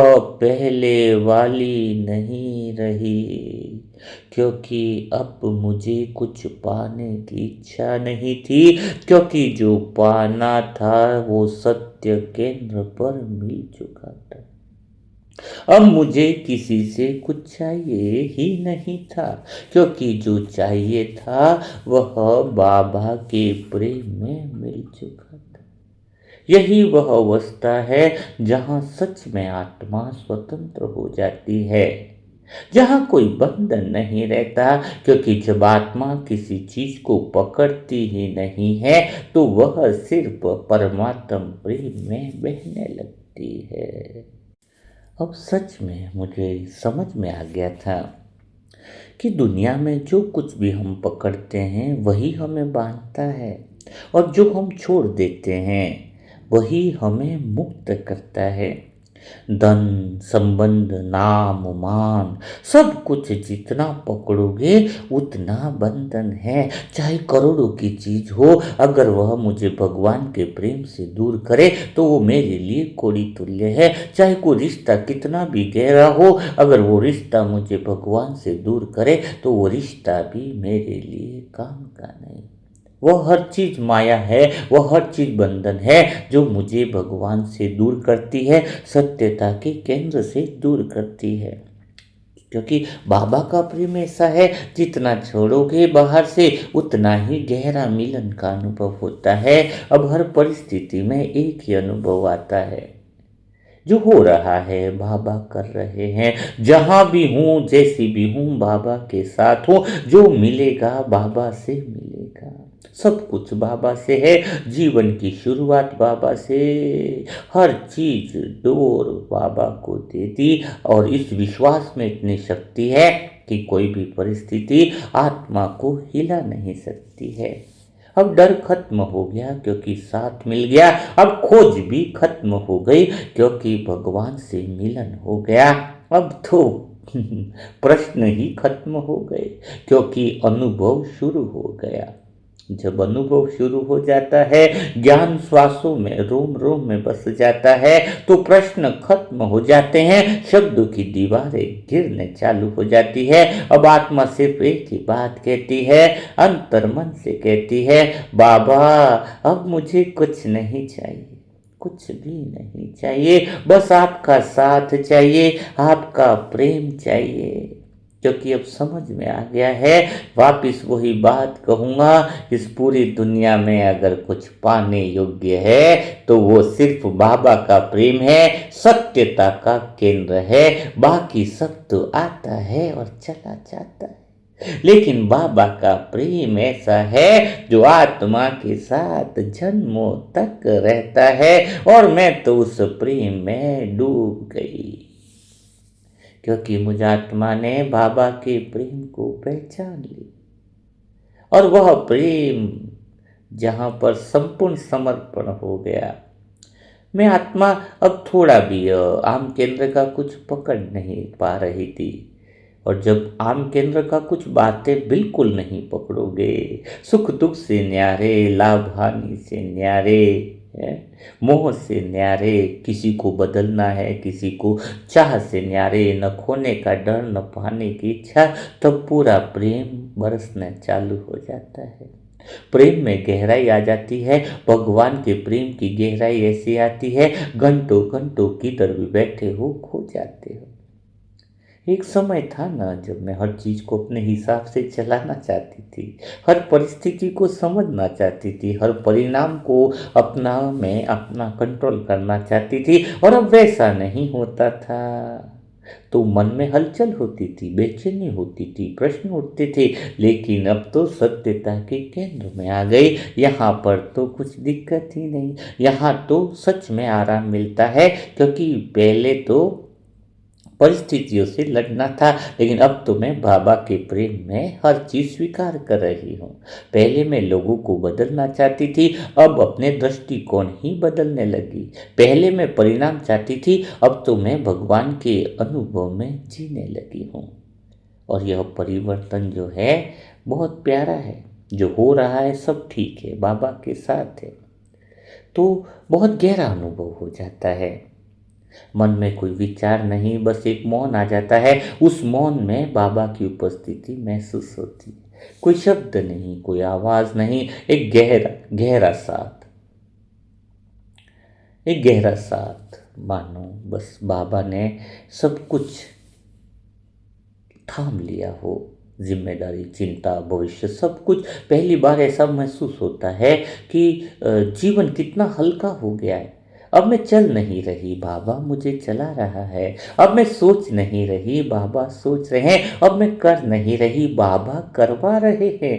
पहले वाली नहीं रही, क्योंकि अब मुझे कुछ पाने की इच्छा नहीं थी, क्योंकि जो पाना था वो सत्य केंद्र पर मिल चुका था। अब मुझे किसी से कुछ चाहिए ही नहीं था, क्योंकि जो चाहिए था वह बाबा के प्रेम में मिल चुका था। यही वह अवस्था है जहाँ सच में आत्मा स्वतंत्र हो जाती है, जहाँ कोई बंधन नहीं रहता, क्योंकि जब आत्मा किसी चीज को पकड़ती ही नहीं है तो वह सिर्फ परमात्म प्रेम में बहने लगती है। अब सच में मुझे समझ में आ गया था कि दुनिया में जो कुछ भी हम पकड़ते हैं वही हमें बांधता है, और जो हम छोड़ देते हैं वही हमें मुक्त करता है। धन, संबंध, नाम, मान, सब कुछ जितना पकड़ोगे उतना बंधन है। चाहे करोड़ों की चीज हो, अगर वह मुझे भगवान के प्रेम से दूर करे तो वो मेरे लिए कोड़ी तुल्य है। चाहे कोई रिश्ता कितना भी गहरा हो, अगर वो रिश्ता मुझे भगवान से दूर करे तो वो रिश्ता भी मेरे लिए काम का नहीं। वह हर चीज माया है, वह हर चीज बंधन है जो मुझे भगवान से दूर करती है, सत्यता के केंद्र से दूर करती है। क्योंकि बाबा का प्रेम ऐसा है, जितना छोड़ोगे बाहर से उतना ही गहरा मिलन का अनुभव होता है। अब हर परिस्थिति में एक ही अनुभव आता है, जो हो रहा है बाबा कर रहे हैं, जहां भी हूं जैसी भी हूं बाबा के साथ हूं, जो मिलेगा बाबा से मिलेगा, सब कुछ बाबा से है, जीवन की शुरुआत बाबा से, हर चीज डोर बाबा को दे दी। और इस विश्वास में इतनी शक्ति है कि कोई भी परिस्थिति आत्मा को हिला नहीं सकती है। अब डर खत्म हो गया क्योंकि साथ मिल गया, अब खोज भी खत्म हो गई क्योंकि भगवान से मिलन हो गया। अब तो प्रश्न ही खत्म हो गए क्योंकि अनुभव शुरू हो गया। जब अनुभव शुरू हो जाता है, ज्ञान श्वासों में रोम रोम में बस जाता है, तो प्रश्न खत्म हो जाते हैं, शब्दों की दीवारें गिरने चालू हो जाती है। अब आत्मा सिर्फ एक ही बात कहती है, अंतर मन से कहती है, बाबा अब मुझे कुछ नहीं चाहिए, कुछ भी नहीं चाहिए, बस आपका साथ चाहिए, आपका प्रेम चाहिए। क्योंकि अब समझ में आ गया है, वापिस वही बात कहूँगा, इस पूरी दुनिया में अगर कुछ पाने योग्य है तो वो सिर्फ बाबा का प्रेम है, सत्यता का केंद्र है। बाकी सब तो आता है और चला जाता है, लेकिन बाबा का प्रेम ऐसा है जो आत्मा के साथ जन्मों तक रहता है। और मैं तो उस प्रेम में डूब गई, क्योंकि मुझ आत्मा ने बाबा के प्रेम को पहचान ली। और वह प्रेम जहाँ पर संपूर्ण समर्पण हो गया, मैं आत्मा अब थोड़ा भी आम केंद्र का कुछ पकड़ नहीं पा रही थी। और जब आम केंद्र का कुछ बातें बिल्कुल नहीं पकड़ोगे, सुख दुख से न्यारे, लाभ हानि से न्यारे, मोह से न्यारे, किसी को बदलना है, किसी को चाह से न्यारे, न खोने का डर, न पाने की इच्छा, तब पूरा प्रेम बरसना चालू हो जाता है। प्रेम में गहराई आ जाती है, भगवान के प्रेम की गहराई ऐसी आती है, घंटों घंटों किधर भी बैठे हो खो जाते हो। एक समय था ना जब मैं हर चीज को अपने हिसाब से चलाना चाहती थी, हर परिस्थिति को समझना चाहती थी, हर परिणाम को अपना मैं अपना कंट्रोल करना चाहती थी। और अब वैसा नहीं होता था। तो मन में हलचल होती थी, बेचैनी होती थी, प्रश्न उठते थे, लेकिन अब तो सत्यता के केंद्र में आ गई। यहाँ पर तो कुछ दिक्कत ही नहीं, यहाँ तो सच में आराम मिलता है। क्योंकि पहले तो परिस्थितियों से लड़ना था, लेकिन अब तो मैं बाबा के प्रेम में हर चीज स्वीकार कर रही हूँ। पहले मैं लोगों को बदलना चाहती थी, अब अपने दृष्टिकोण ही बदलने लगी। पहले मैं परिणाम चाहती थी, अब तो मैं भगवान के अनुभव में जीने लगी हूँ। और यह परिवर्तन जो है बहुत प्यारा है। जो हो रहा है सब ठीक है, बाबा के साथ है, तो बहुत गहरा अनुभव हो जाता है। मन में कोई विचार नहीं, बस एक मौन आ जाता है। उस मौन में बाबा की उपस्थिति महसूस होती है। कोई शब्द नहीं, कोई आवाज नहीं, एक गहरा गहरा साथ, एक गहरा साथ, मानो बस बाबा ने सब कुछ थाम लिया हो। जिम्मेदारी, चिंता, भविष्य, सब कुछ। पहली बार ऐसा महसूस होता है कि जीवन कितना हल्का हो गया है। अब मैं चल नहीं रही, बाबा मुझे चला रहा है। अब मैं सोच नहीं रही, बाबा सोच रहे हैं। अब मैं कर नहीं रही, बाबा करवा रहे हैं।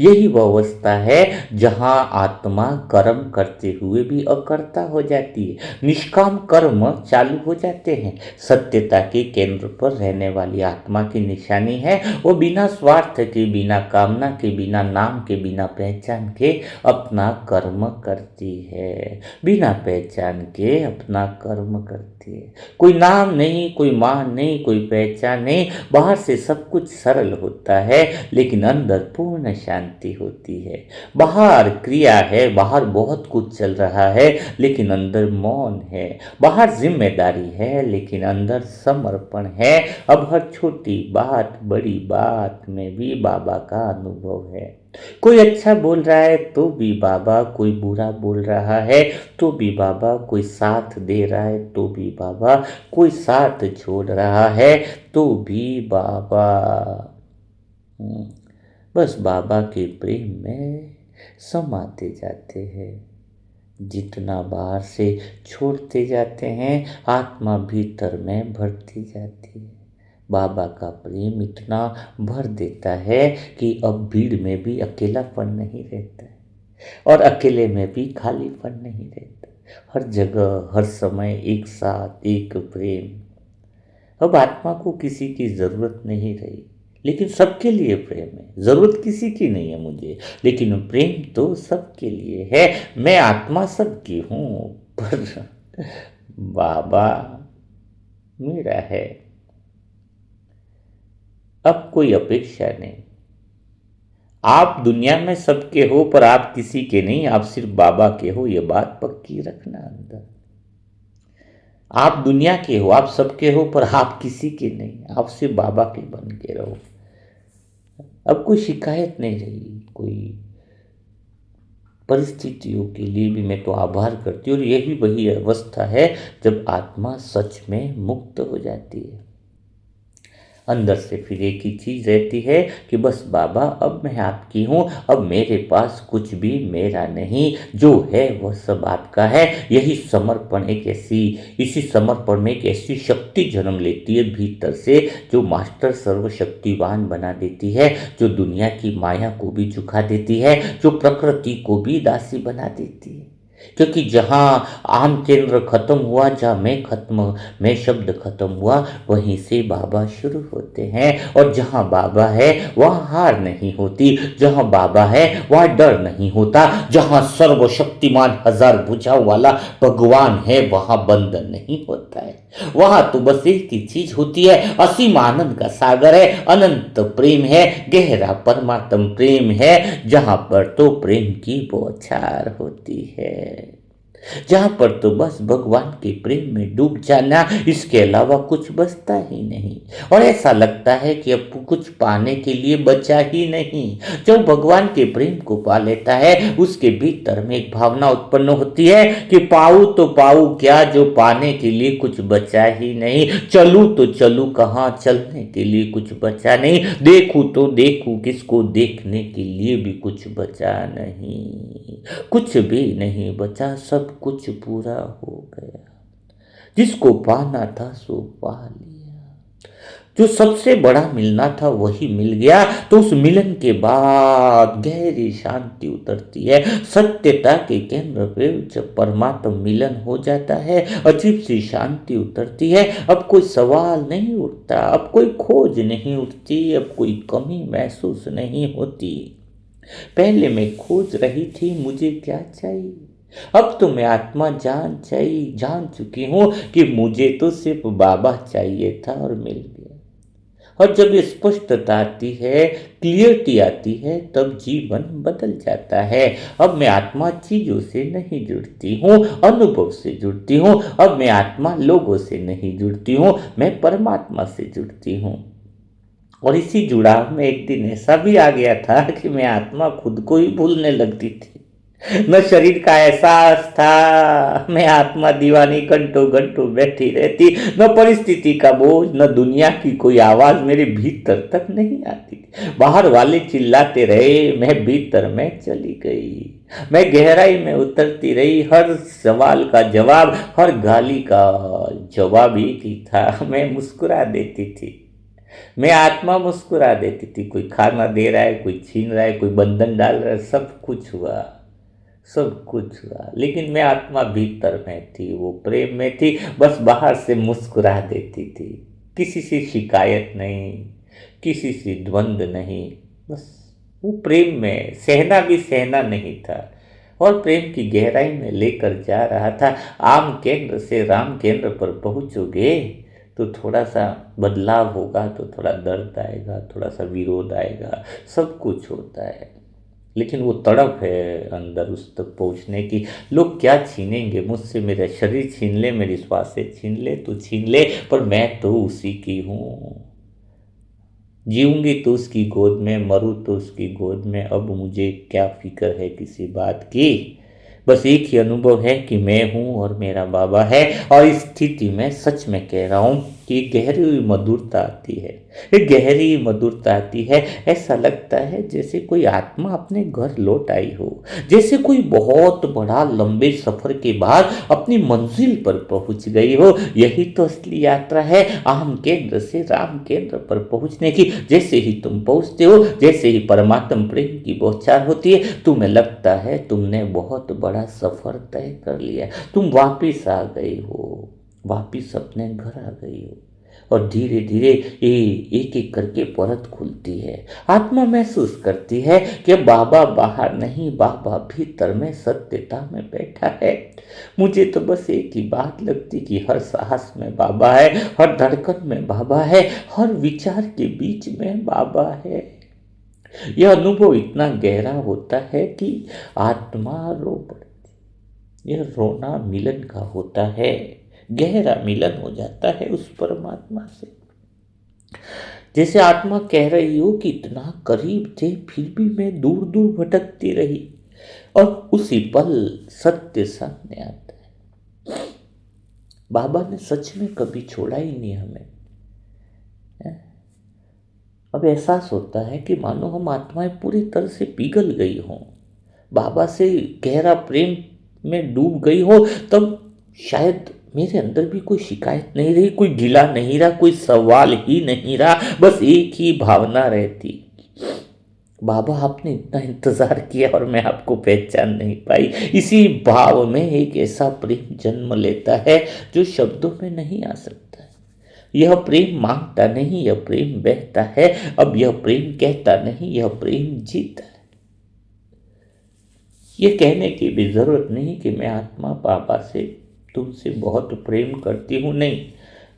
यही वो अवस्था है जहाँ आत्मा कर्म करते हुए भी अकर्ता हो जाती है, निष्काम कर्म चालू हो जाते हैं। सत्यता के केंद्र पर रहने वाली आत्मा की निशानी है, वो बिना स्वार्थ के, बिना कामना के, बिना नाम के, बिना पहचान के अपना कर्म करती है। बिना पहचान के अपना कर्म करती है। कोई नाम नहीं, कोई मान नहीं, कोई पहचान नहीं। बाहर से सब कुछ सरल होता है, लेकिन अंदर पूर्ण शांति होती है। बाहर क्रिया है, बाहर बहुत कुछ चल रहा है, लेकिन अंदर मौन है। बाहर जिम्मेदारी है, लेकिन अंदर समर्पण है। अब हर छोटी बात, बड़ी बात में भी बाबा का अनुभव है। कोई अच्छा बोल रहा है तो भी बाबा, कोई बुरा बोल रहा है तो भी बाबा, कोई साथ दे रहा है तो भी बाबा, कोई साथ छोड़ रहा है तो भी बाबा। हम्म, बस बाबा के प्रेम में समाते जाते हैं। जितना बाहर से छोड़ते जाते हैं, आत्मा भीतर में भरती जाती है। बाबा का प्रेम इतना भर देता है कि अब भीड़ में भी अकेलापन नहीं रहता है, और अकेले में भी खालीपन नहीं रहता। हर जगह, हर समय एक साथ, एक प्रेम। अब आत्मा को किसी की ज़रूरत नहीं रही, लेकिन सबके लिए प्रेम है। ज़रूरत किसी की नहीं है मुझे, लेकिन प्रेम तो सबके लिए है। मैं आत्मा सबकी हूँ, पर बाबा मेरा है। अब कोई अपेक्षा नहीं। आप दुनिया में सबके हो, पर आप किसी के नहीं, आप सिर्फ बाबा के हो। ये बात पक्की रखना अंदर। आप दुनिया के हो, आप सबके हो, पर आप किसी के नहीं, आप सिर्फ बाबा के बन के रहो। अब कोई शिकायत नहीं रही, कोई परिस्थितियों के लिए भी मैं तो आभार करती हूँ। और यही वही अवस्था है जब आत्मा सच में मुक्त हो जाती है। अंदर से फिर एक ही चीज़ रहती है कि बस बाबा अब मैं आपकी हूँ, अब मेरे पास कुछ भी मेरा नहीं, जो है वह सब आपका है। यही समर्पण एक ऐसी इसी समर्पण में एक ऐसी शक्ति जन्म लेती है भीतर से, जो मास्टर सर्वशक्तिवान बना देती है, जो दुनिया की माया को भी झुका देती है, जो प्रकृति को भी दासी बना देती है। क्योंकि जहाँ आम केंद्र खत्म हुआ, जहाँ मैं शब्द खत्म हुआ, वहीं से बाबा शुरू होते हैं। और जहाँ बाबा है वहाँ हार नहीं होती, जहाँ बाबा है वहाँ डर नहीं होता, जहाँ सर्वशक्तिमान हजार भुजाओं वाला भगवान है वहाँ बंधन नहीं होता है। वहाँ तो बस एक ही चीज होती है, असीम आनंद का सागर है, अनंत प्रेम है, गहरा परमात्म प्रेम है, जहाँ पर तो प्रेम की बौछार होती है, जहाँ पर तो बस भगवान के प्रेम में डूब जाना, इसके अलावा कुछ बचता ही नहीं। और ऐसा लगता है कि अब कुछ पाने के लिए बचा ही नहीं। जो भगवान के प्रेम को पा लेता है, उसके भीतर में एक भावना उत्पन्न होती है कि पाऊँ तो पाऊँ क्या, जो पाने के लिए कुछ बचा ही नहीं। चलूँ तो चलूँ कहाँ, चलने के लिए कुछ बचा नहीं। देखूँ तो देखूँ किसको, देखने के लिए भी कुछ बचा नहीं। कुछ भी नहीं बचा, सब कुछ पूरा हो गया। जिसको पाना था सो पा लिया। जो सबसे बड़ा मिलना था वही मिल गया। तो उस मिलन के बाद गहरी शांति उतरती है। सत्यता के केंद्र पे जब परमात्मा मिलन हो जाता है, अजीब सी शांति उतरती है। अब कोई सवाल नहीं उठता, अब कोई खोज नहीं उठती, अब कोई कमी महसूस नहीं होती। पहले मैं खोज रही थी मुझे क्या चाहिए, अब तो मैं आत्मा जान चुकी हूँ कि मुझे तो सिर्फ बाबा चाहिए था और मिल गया। और जब ये स्पष्टता आती है, क्लियरिटी आती है, तब जीवन बदल जाता है। अब मैं आत्मा चीजों से नहीं जुड़ती हूँ, अनुभव से जुड़ती हूँ। अब मैं आत्मा लोगों से नहीं जुड़ती हूँ, मैं परमात्मा से जुड़ती हूँ। और इसी जुड़ाव में एक दिन ऐसा भी आ गया था कि मैं आत्मा खुद को ही भूलने लगती थी। न शरीर का एहसास था, मैं आत्मा दीवानी घंटों घंटों बैठी रहती। न परिस्थिति का बोझ, न दुनिया की कोई आवाज मेरे भीतर तक नहीं आती। बाहर वाले चिल्लाते रहे, मैं भीतर में चली गई। मैं गहराई में उतरती रही। हर सवाल का जवाब, हर गाली का जवाब एक ही था, मैं मुस्कुरा देती थी। मैं आत्मा मुस्कुरा देती थी। कोई खाना दे रहा है, कोई छीन रहा है, कोई बंधन डाल रहा है, सब कुछ हुआ, सब कुछ हुआ। लेकिन मैं आत्मा भीतर में थी, वो प्रेम में थी, बस बाहर से मुस्कुरा देती थी। किसी से शिकायत नहीं, किसी से द्वंद नहीं, बस वो प्रेम में सहना भी सहना नहीं था। और प्रेम की गहराई में लेकर जा रहा था। आम केंद्र से राम केंद्र पर पहुंचोगे तो थोड़ा सा बदलाव होगा, तो थोड़ा दर्द आएगा, थोड़ा सा विरोध आएगा, सब कुछ होता है। लेकिन वो तड़प है अंदर उस तक पहुंचने की। लोग क्या छीनेंगे मुझसे, मेरा शरीर छीन ले, मेरी श्वासें छीन ले तो छीन ले, पर मैं तो उसी की हूँ। जीऊंगी तो उसकी गोद में, मरूँ तो उसकी गोद में। अब मुझे क्या फिक्र है किसी बात की। बस एक ही अनुभव है कि मैं हूँ और मेरा बाबा है। और इस स्थिति में सच में कह रहा हूँ कि गहरी हुई मधुरता आती है, एक गहरी मधुरता आती है। ऐसा लगता है जैसे कोई आत्मा अपने घर लौट आई हो, जैसे कोई बहुत बड़ा लंबे सफर के बाद अपनी मंजिल पर पहुंच गई हो। यही तो असली यात्रा है, आम केंद्र से राम केंद्र पर पहुंचने की। जैसे ही तुम पहुंचते हो, जैसे ही परमात्म प्रेम की बौछार होती है, तुम्हें लगता है तुमने बहुत बड़ा सफर तय कर लिया। तुम वापिस आ गई हो, वापिस अपने घर आ गई हो। और धीरे धीरे ये एक एक करके परत खुलती है। आत्मा महसूस करती है कि बाबा बाहर नहीं, बाबा भीतर में सत्यता में बैठा है। मुझे तो बस एक ही बात लगती कि हर सांस में बाबा है, हर धड़कन में बाबा है, हर विचार के बीच में बाबा है। यह अनुभव इतना गहरा होता है कि आत्मा रो पड़ती। यह रोना मिलन का होता है, गहरा मिलन हो जाता है उस परमात्मा से। जैसे आत्मा कह रही हो कि इतना करीब थे फिर भी मैं दूर दूर भटकती रही। और उसी पल सत्य सामने आता है। बाबा ने सच में कभी छोड़ा ही नहीं हमें। अब एहसास होता है कि मानो हम आत्माएं पूरी तरह से पिघल गई हों, बाबा से गहरा प्रेम में डूब गई हो, तब शायद मेरे अंदर भी कोई शिकायत नहीं रही, कोई गिला नहीं रहा, कोई सवाल ही नहीं रहा, बस एक ही भावना रहती, बाबा आपने इतना इंतजार किया और मैं आपको पहचान नहीं पाई। इसी भाव में एक ऐसा प्रेम जन्म लेता है जो शब्दों में नहीं आ सकता है। यह प्रेम मांगता नहीं, यह प्रेम बहता है। अब यह प्रेम कहता नहीं, यह प्रेम जीता है। यह कहने की भी जरूरत नहीं कि मैं आत्मा बाबा से, तुमसे बहुत प्रेम करती हूँ, नहीं।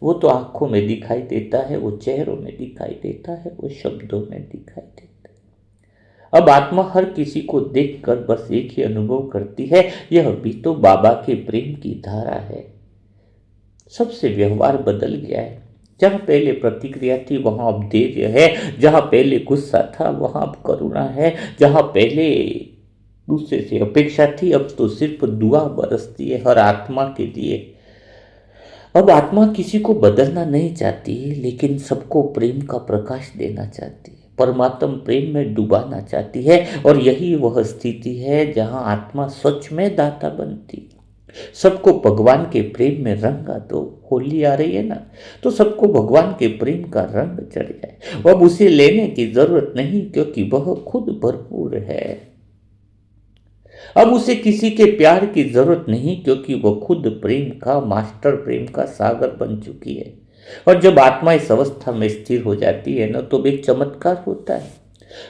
वो तो आंखों में दिखाई देता है, वो चेहरों में दिखाई देता है, वो शब्दों में दिखाई देता है। अब आत्मा हर किसी को देखकर बस एक ही अनुभव करती है, यह भी तो बाबा के प्रेम की धारा है। सबसे व्यवहार बदल गया है। जहां पहले प्रतिक्रिया थी वहां अब धैर्य है, जहां पहले गुस्सा था वहां अब करुणा है, जहां पहले दूसरे से अपेक्षा थी अब तो सिर्फ दुआ बरसती है हर आत्मा के लिए। अब आत्मा किसी को बदलना नहीं चाहती, लेकिन सबको प्रेम का प्रकाश देना चाहती है, परमात्म प्रेम में डुबाना चाहती है। और यही वह स्थिति है जहां आत्मा सच में दाता बनती है। सबको भगवान के प्रेम में रंगा दो। होली आ रही है ना, तो सबको भगवान के प्रेम का रंग चढ़ जाए। अब उसे लेने की जरूरत नहीं, क्योंकि वह खुद भरपूर है। अब उसे किसी के प्यार की जरूरत नहीं, क्योंकि वह खुद प्रेम का मास्टर, प्रेम का सागर बन चुकी है। और जब आत्मा इस अवस्था में स्थिर हो जाती है ना, तो एक चमत्कार होता है।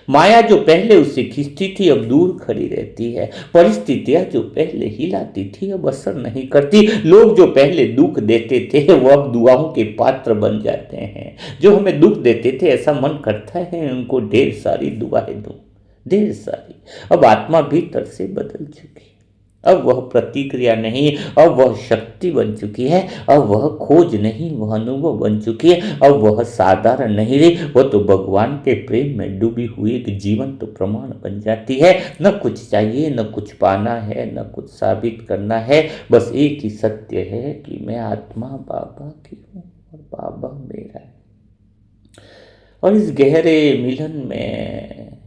माया जो पहले उसे खींचती थी अब दूर खड़ी रहती है। परिस्थितियां जो पहले हिलाती थी अब असर नहीं करती। लोग जो पहले दुख देते थे वो अब दुआओं के पात्र बन जाते हैं। जो हमें दुख देते थे ऐसा मन करता है उनको ढेर सारी दुआएं दूं, ढेर सारी। अब आत्मा भीतर से बदल चुकी है। अब वह प्रतिक्रिया नहीं, अब वह शक्ति बन चुकी है। अब वह खोज नहीं, वह अनुभव बन चुकी है। अब वह साधारण नहीं रही, वह तो भगवान के प्रेम में डूबी हुई एक जीवंत प्रमाण बन जाती है। न कुछ चाहिए, न कुछ पाना है, न कुछ साबित करना है। बस एक ही सत्य है कि मैं आत्मा बाबा की हूँ और बाबा मेरा है। और इस गहरे मिलन में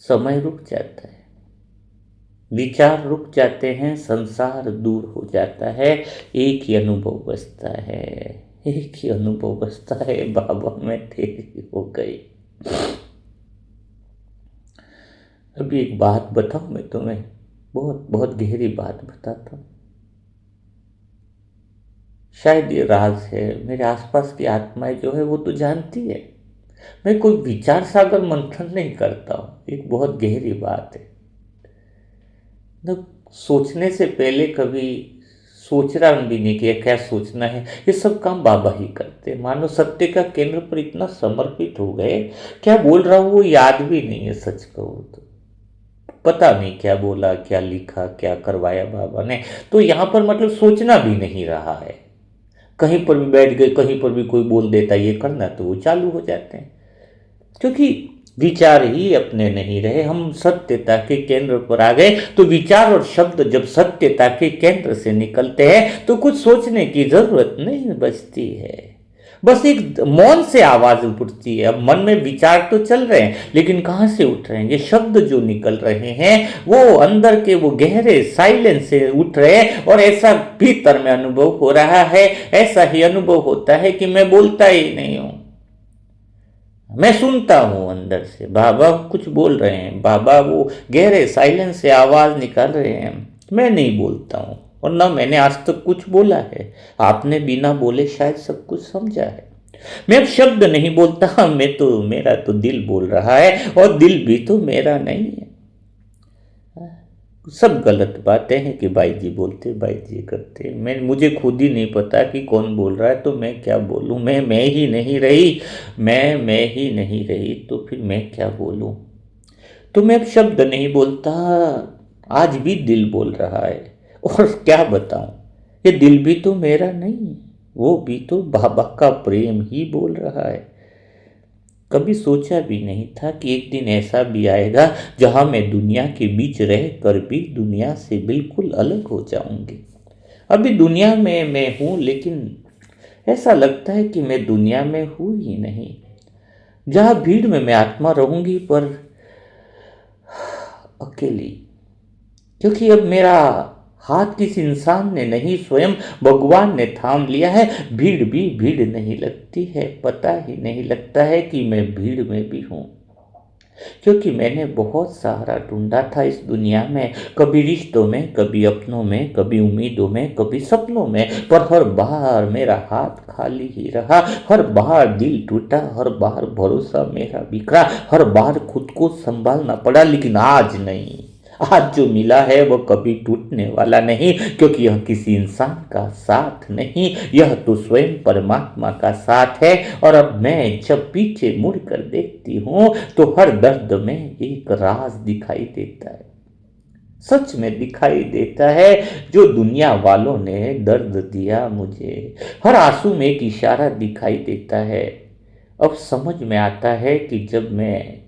समय रुक जाता है, विचार रुक जाते हैं, संसार दूर हो जाता है। एक ही अनुभव बचता है, एक ही अनुभव बचता है, बाबा मैं तेरी हो गई। अभी एक बात बताऊं मैं तुम्हें, बहुत बहुत गहरी बात बताता हूं। शायद ये राज है, मेरे आसपास की आत्माएं जो है वो तो जानती है। मैं कोई विचार सागर मंथन नहीं करता हूं, एक बहुत गहरी बात है। न सोचने से पहले कभी सोच रहा भी नहीं कि क्या सोचना है, ये सब काम बाबा ही करते। मानो सत्य का केंद्र पर इतना समर्पित हो गए, क्या बोल रहा हूँ वो याद भी नहीं है। सच कहूँ तो पता नहीं क्या बोला, क्या लिखा, क्या करवाया बाबा ने। तो यहाँ पर मतलब सोचना भी नहीं रहा है। कहीं पर भी बैठ गए, कहीं पर भी कोई बोल देता ये करना, तो वो चालू हो जाते हैं। क्योंकि विचार ही अपने नहीं रहे, हम सत्यता के केंद्र पर आ गए। तो विचार और शब्द जब सत्यता के केंद्र से निकलते हैं तो कुछ सोचने की जरूरत नहीं बचती है। बस एक मौन से आवाज उठती है। अब मन में विचार तो चल रहे हैं, लेकिन कहां से उठ रहे हैं? ये शब्द जो निकल रहे हैं वो अंदर के वो गहरे साइलेंस से उठ रहे हैं। और ऐसा भीतर में अनुभव हो रहा है, ऐसा ही अनुभव होता है कि मैं बोलता ही नहीं हूं, मैं सुनता हूं अंदर से। बाबा कुछ बोल रहे हैं, बाबा वो गहरे साइलेंस से आवाज निकाल रहे हैं, मैं नहीं बोलता हूं। और ना मैंने आज तक कुछ बोला है, आपने बिना बोले शायद सब कुछ समझा है। मैं अब शब्द नहीं बोलता, मैं तो, मेरा तो दिल बोल रहा है, और दिल भी तो मेरा नहीं है। सब गलत बातें हैं कि भाई जी बोलते, भाई जी करते। मुझे खुद ही नहीं पता कि कौन बोल रहा है, तो मैं क्या बोलूं? मैं ही नहीं रही, मैं ही नहीं रही, तो फिर मैं क्या बोलूं? तो मैं अब शब्द नहीं बोलता, आज भी दिल बोल रहा है। और क्या बताऊं, ये दिल भी तो मेरा नहीं, वो भी तो बाबा का प्रेम ही बोल रहा है। कभी सोचा भी नहीं था कि एक दिन ऐसा भी आएगा जहां मैं दुनिया के बीच रह कर भी दुनिया से बिल्कुल अलग हो जाऊंगी। अभी दुनिया में मैं हूं, लेकिन ऐसा लगता है कि मैं दुनिया में हूं ही नहीं। जहां भीड़ में मैं आत्मा रहूंगी, पर अकेली। क्योंकि अब मेरा हाथ किसी इंसान ने नहीं, स्वयं भगवान ने थाम लिया है। भीड़ भी भीड़ नहीं लगती है, पता ही नहीं लगता है कि मैं भीड़ में भी हूं। क्योंकि मैंने बहुत सहारा ढूंढा था इस दुनिया में, कभी रिश्तों में, कभी अपनों में, कभी उम्मीदों में, कभी सपनों में, पर हर बार मेरा हाथ खाली ही रहा। हर बार दिल टूटा, हर बार भरोसा मेरा बिखरा, हर बार खुद को संभालना पड़ा। लेकिन आज नहीं, आज जो मिला है वो कभी टूटने वाला नहीं, क्योंकि यह किसी इंसान का साथ नहीं, यह तो स्वयं परमात्मा का साथ है। और अब मैं जब पीछे मुड़ कर देखती हूँ तो हर दर्द में एक राज दिखाई देता है, सच में दिखाई देता है, जो दुनिया वालों ने दर्द दिया मुझे। हर आंसू में एक इशारा दिखाई देता है। अब समझ में आता है कि जब मैं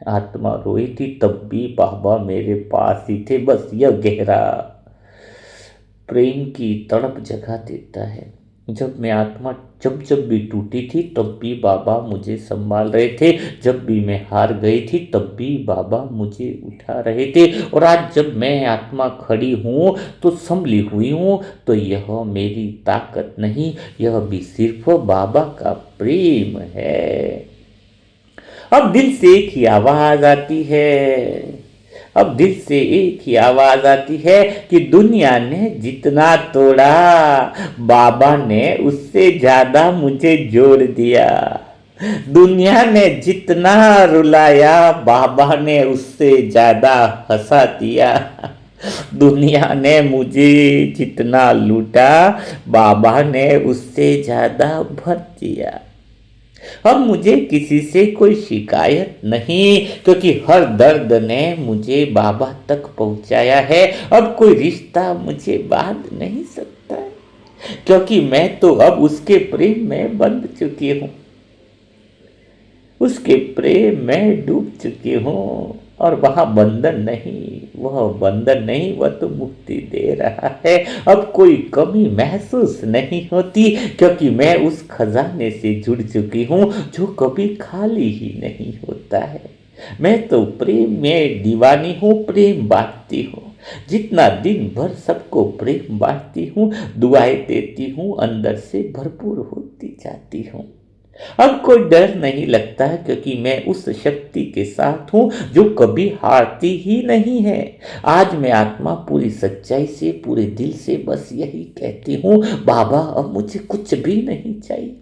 आत्मा रोई थी तब भी बाबा मेरे पास ही थे। बस यह गहरा प्रेम की तड़प जगा देता है। जब मैं आत्मा जब भी टूटी थी तब भी बाबा मुझे संभाल रहे थे। जब भी मैं हार गई थी तब भी बाबा मुझे उठा रहे थे। और आज जब मैं आत्मा खड़ी हूँ तो संभली हुई हूँ, तो यह मेरी ताकत नहीं, यह भी सिर्फ बाबा का प्रेम है। अब दिल से एक ही आवाज आती है, अब दिल से एक ही आवाज आती है कि दुनिया ने जितना तोड़ा, बाबा ने उससे ज्यादा मुझे जोड़ दिया। दुनिया ने जितना रुलाया, बाबा ने उससे ज्यादा हंसा दिया। दुनिया ने मुझे जितना लूटा, बाबा ने उससे ज्यादा भर दिया। अब मुझे किसी से कोई शिकायत नहीं, क्योंकि हर दर्द ने मुझे बाबा तक पहुंचाया है। अब कोई रिश्ता मुझे बांध नहीं सकता है, क्योंकि मैं तो अब उसके प्रेम में बंध चुकी हूँ, उसके प्रेम में डूब चुकी हूँ। और वहां बंधन नहीं, वह बंधन नहीं, वह तो मुक्ति दे रहा है। अब कोई कमी महसूस नहीं होती, क्योंकि मैं उस खजाने से जुड़ चुकी हूँ जो कभी खाली ही नहीं होता है। मैं तो प्रेम में दीवानी हूँ, प्रेम बांटती हूँ। जितना दिन भर सबको प्रेम बांटती हूँ, दुआएं देती हूँ, अंदर से भरपूर होती जाती हूँ। अब कोई डर नहीं लगता है, क्योंकि मैं उस शक्ति के साथ हूं जो कभी हारती ही नहीं है। आज मैं आत्मा पूरी सच्चाई से, पूरे दिल से बस यही कहती हूँ, बाबा अब मुझे कुछ भी नहीं चाहिए।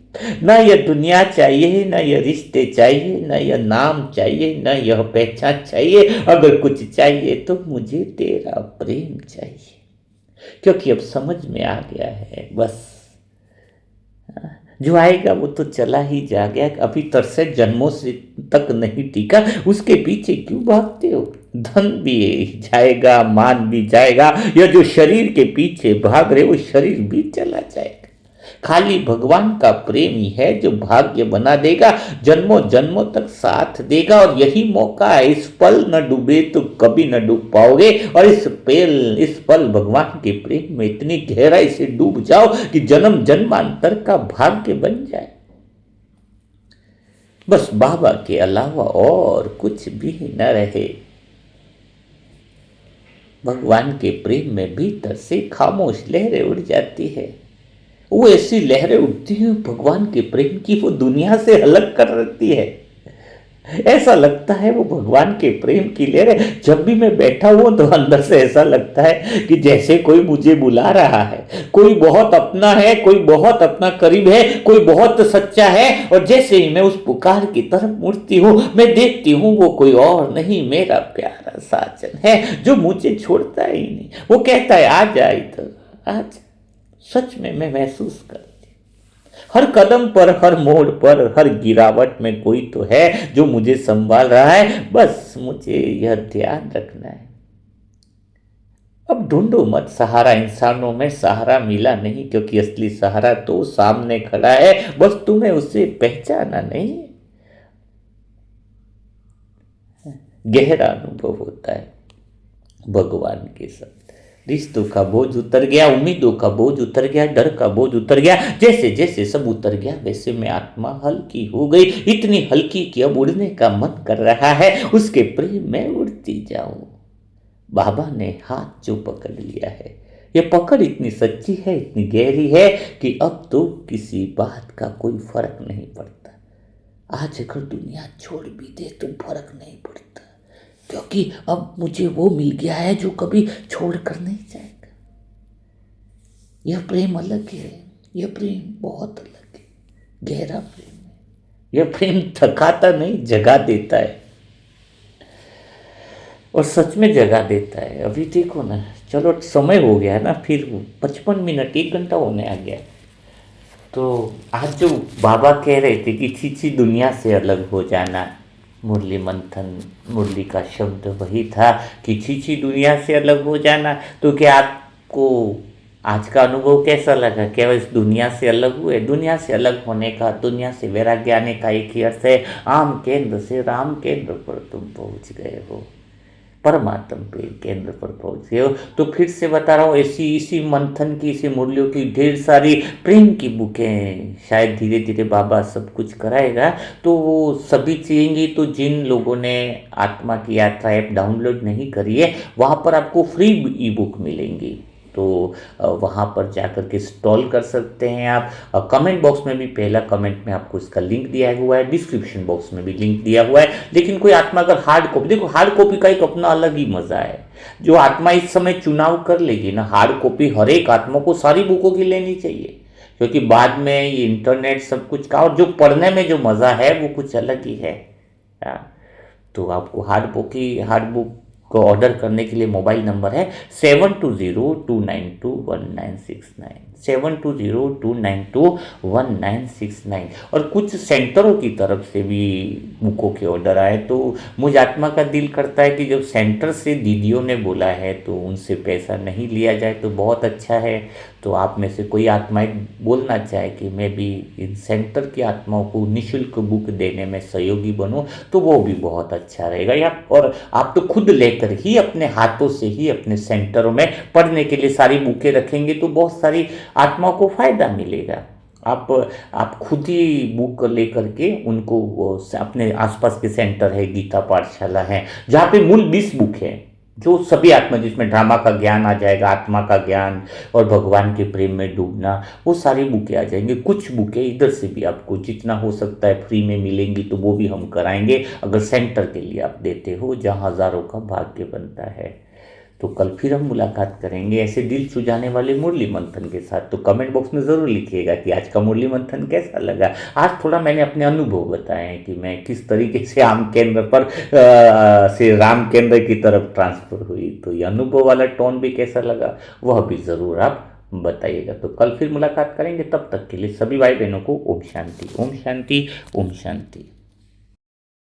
ना यह दुनिया चाहिए, ना यह रिश्ते चाहिए, ना यह नाम चाहिए, ना यह पहचान चाहिए। अगर कुछ चाहिए तो मुझे तेरा प्रेम चाहिए, क्योंकि अब समझ में आ गया है, बस जो आएगा वो तो चला ही जा गया। अभी तरसे जन्मों से तक नहीं टिका, उसके पीछे क्यों भागते हो? धन भी जाएगा, मान भी जाएगा, या जो शरीर के पीछे भाग रहे वो शरीर भी चला जाएगा। खाली भगवान का प्रेम ही है जो भाग्य बना देगा, जन्मों जन्मों तक साथ देगा। और यही मौका है, इस पल न डूबे तो कभी न डूब पाओगे। और इस पल भगवान के प्रेम में इतनी गहराई से डूब जाओ कि जन्म जन्मांतर का भाग्य बन जाए। बस बाबा के अलावा और कुछ भी न रहे। भगवान के प्रेम में भीतर से खामोश लहरें उड़ जाती है। वो ऐसी लहरें उठती हैं भगवान के प्रेम की, वो दुनिया से अलग कर देती है। ऐसा लगता है वो भगवान के प्रेम की लहरें। जब भी मैं बैठा हूं तो अंदर से ऐसा लगता है कि जैसे कोई मुझे बुला रहा है, कोई बहुत अपना है, कोई बहुत अपना करीब है, कोई बहुत सच्चा है। और जैसे ही मैं उस पुकार की तरफ मुड़ती हूँ, मैं देखती हूँ वो कोई और नहीं, मेरा प्यारा साजन है, जो मुझे छोड़ता ही नहीं। वो कहता है आ जा इधर, आज सच में मैं महसूस करती, हर कदम पर, हर मोड़ पर, हर गिरावट में कोई तो है जो मुझे संभाल रहा है। बस मुझे यह ध्यान रखना है। अब ढूंढो मत सहारा इंसानों में, सहारा मिला नहीं, क्योंकि असली सहारा तो सामने खड़ा है, बस तुम्हें उसे पहचाना नहीं। गहरा अनुभव होता है भगवान के साथ। रिश्तों का बोझ उतर गया, उम्मीदों का बोझ उतर गया, डर का बोझ उतर गया। जैसे जैसे सब उतर गया वैसे में आत्मा हल्की हो गई, इतनी हल्की कि अब उड़ने का मन कर रहा है, उसके प्रेम में उड़ती जाऊं। बाबा ने हाथ जो पकड़ लिया है, ये पकड़ इतनी सच्ची है, इतनी गहरी है कि अब तो किसी बात का कोई फर्क नहीं पड़ता। आज अगर दुनिया छोड़ भी दे तो फर्क नहीं पड़ता, क्योंकि अब मुझे वो मिल गया है जो कभी छोड़ कर नहीं जाएगा। यह प्रेम अलग है, यह प्रेम बहुत अलग है, गहरा प्रेम है। यह प्रेम थकाता नहीं, जगा देता है, और सच में जगा देता है। अभी देखो ना, चलो समय हो गया है ना, फिर 55 मिनट 1 घंटा होने आ गया। तो आज जो बाबा कह रहे थे कि छीछी दुनिया से अलग हो जाना, मुरली मंथन, मुरली का शब्द वही था कि छीछी दुनिया से अलग हो जाना। तो क्या आपको आज का अनुभव कैसा लगा? क्या इस दुनिया से अलग हुए? दुनिया से अलग होने का, दुनिया से वैराग्य आने का एक ही अर्थ है, आम केंद्र से राम केंद्र पर तुम पहुंच गए हो, परमात्म पे केंद्र पर पहुंचे हो। तो फिर से बता रहा हूँ, ऐसी इसी मंथन की, इसी मूल्यों की ढेर सारी प्रेम की बुकें शायद धीरे धीरे बाबा सब कुछ कराएगा। तो वो सभी चाहिएंगी, तो जिन लोगों ने आत्मा की यात्रा ऐप डाउनलोड नहीं करी है, वहाँ पर आपको फ्री ई बुक मिलेंगी। तो वहाँ पर जाकर के इंस्टॉल कर सकते हैं आप। कमेंट बॉक्स में भी, पहला कमेंट में आपको इसका लिंक दिया हुआ है, डिस्क्रिप्शन बॉक्स में भी लिंक दिया हुआ है। लेकिन कोई आत्मा अगर हार्ड कॉपी, देखो हार्ड कॉपी का एक अपना अलग ही मजा है। जो आत्मा इस समय चुनाव कर लेगी ना, हार्ड कॉपी हर एक आत्मा को सारी बुकों की लेनी चाहिए, क्योंकि बाद में ये इंटरनेट सब कुछ का, और जो पढ़ने में जो मजा है वो कुछ अलग ही है। तो आपको हार्ड बुक को ऑर्डर करने के लिए मोबाइल नंबर है 7202921969, 7202921969। और कुछ सेंटरों की तरफ से भी बुकों के ऑर्डर आए, तो मुझ आत्मा का दिल करता है कि जब सेंटर से दीदियों ने बोला है तो उनसे पैसा नहीं लिया जाए तो बहुत अच्छा है। तो आप में से कोई आत्माएं बोलना चाहे कि मैं भी इन सेंटर की आत्माओं को निःशुल्क बुक देने में सहयोगी बनूं, तो वो भी बहुत अच्छा रहेगा। या और आप तो खुद लेकर ही अपने हाथों से ही अपने सेंटरों में पढ़ने के लिए सारी बुकें रखेंगे, तो बहुत सारी आत्माओं को फायदा मिलेगा। आप खुद ही बुक लेकर के उनको, वो अपने आसपास के सेंटर है, गीता पाठशाला है, जहाँ पे मूल 20 बुक है, जो सभी आत्मा, जिसमें ड्रामा का ज्ञान आ जाएगा, आत्मा का ज्ञान और भगवान के प्रेम में डूबना, वो सारी बुकें आ जाएंगी। कुछ बुकें इधर से भी आपको जितना हो सकता है फ्री में मिलेंगी, तो वो भी हम कराएंगे, अगर सेंटर के लिए आप देते हो, जहाँ हज़ारों का भाग्य बनता है। तो कल फिर हम मुलाकात करेंगे ऐसे दिल सुझाने वाले मुरली मंथन के साथ। तो कमेंट बॉक्स में ज़रूर लिखिएगा कि आज का मुरली मंथन कैसा लगा। आज थोड़ा मैंने अपने अनुभव बताए हैं कि मैं किस तरीके से आम केंद्र पर से राम केंद्र की तरफ ट्रांसफर हुई। तो ये अनुभव वाला टोन भी कैसा लगा, वह भी ज़रूर आप बताइएगा। तो कल फिर मुलाकात करेंगे, तब तक के लिए सभी भाई बहनों को ओम शांति, ओम शांति, ओम शांति।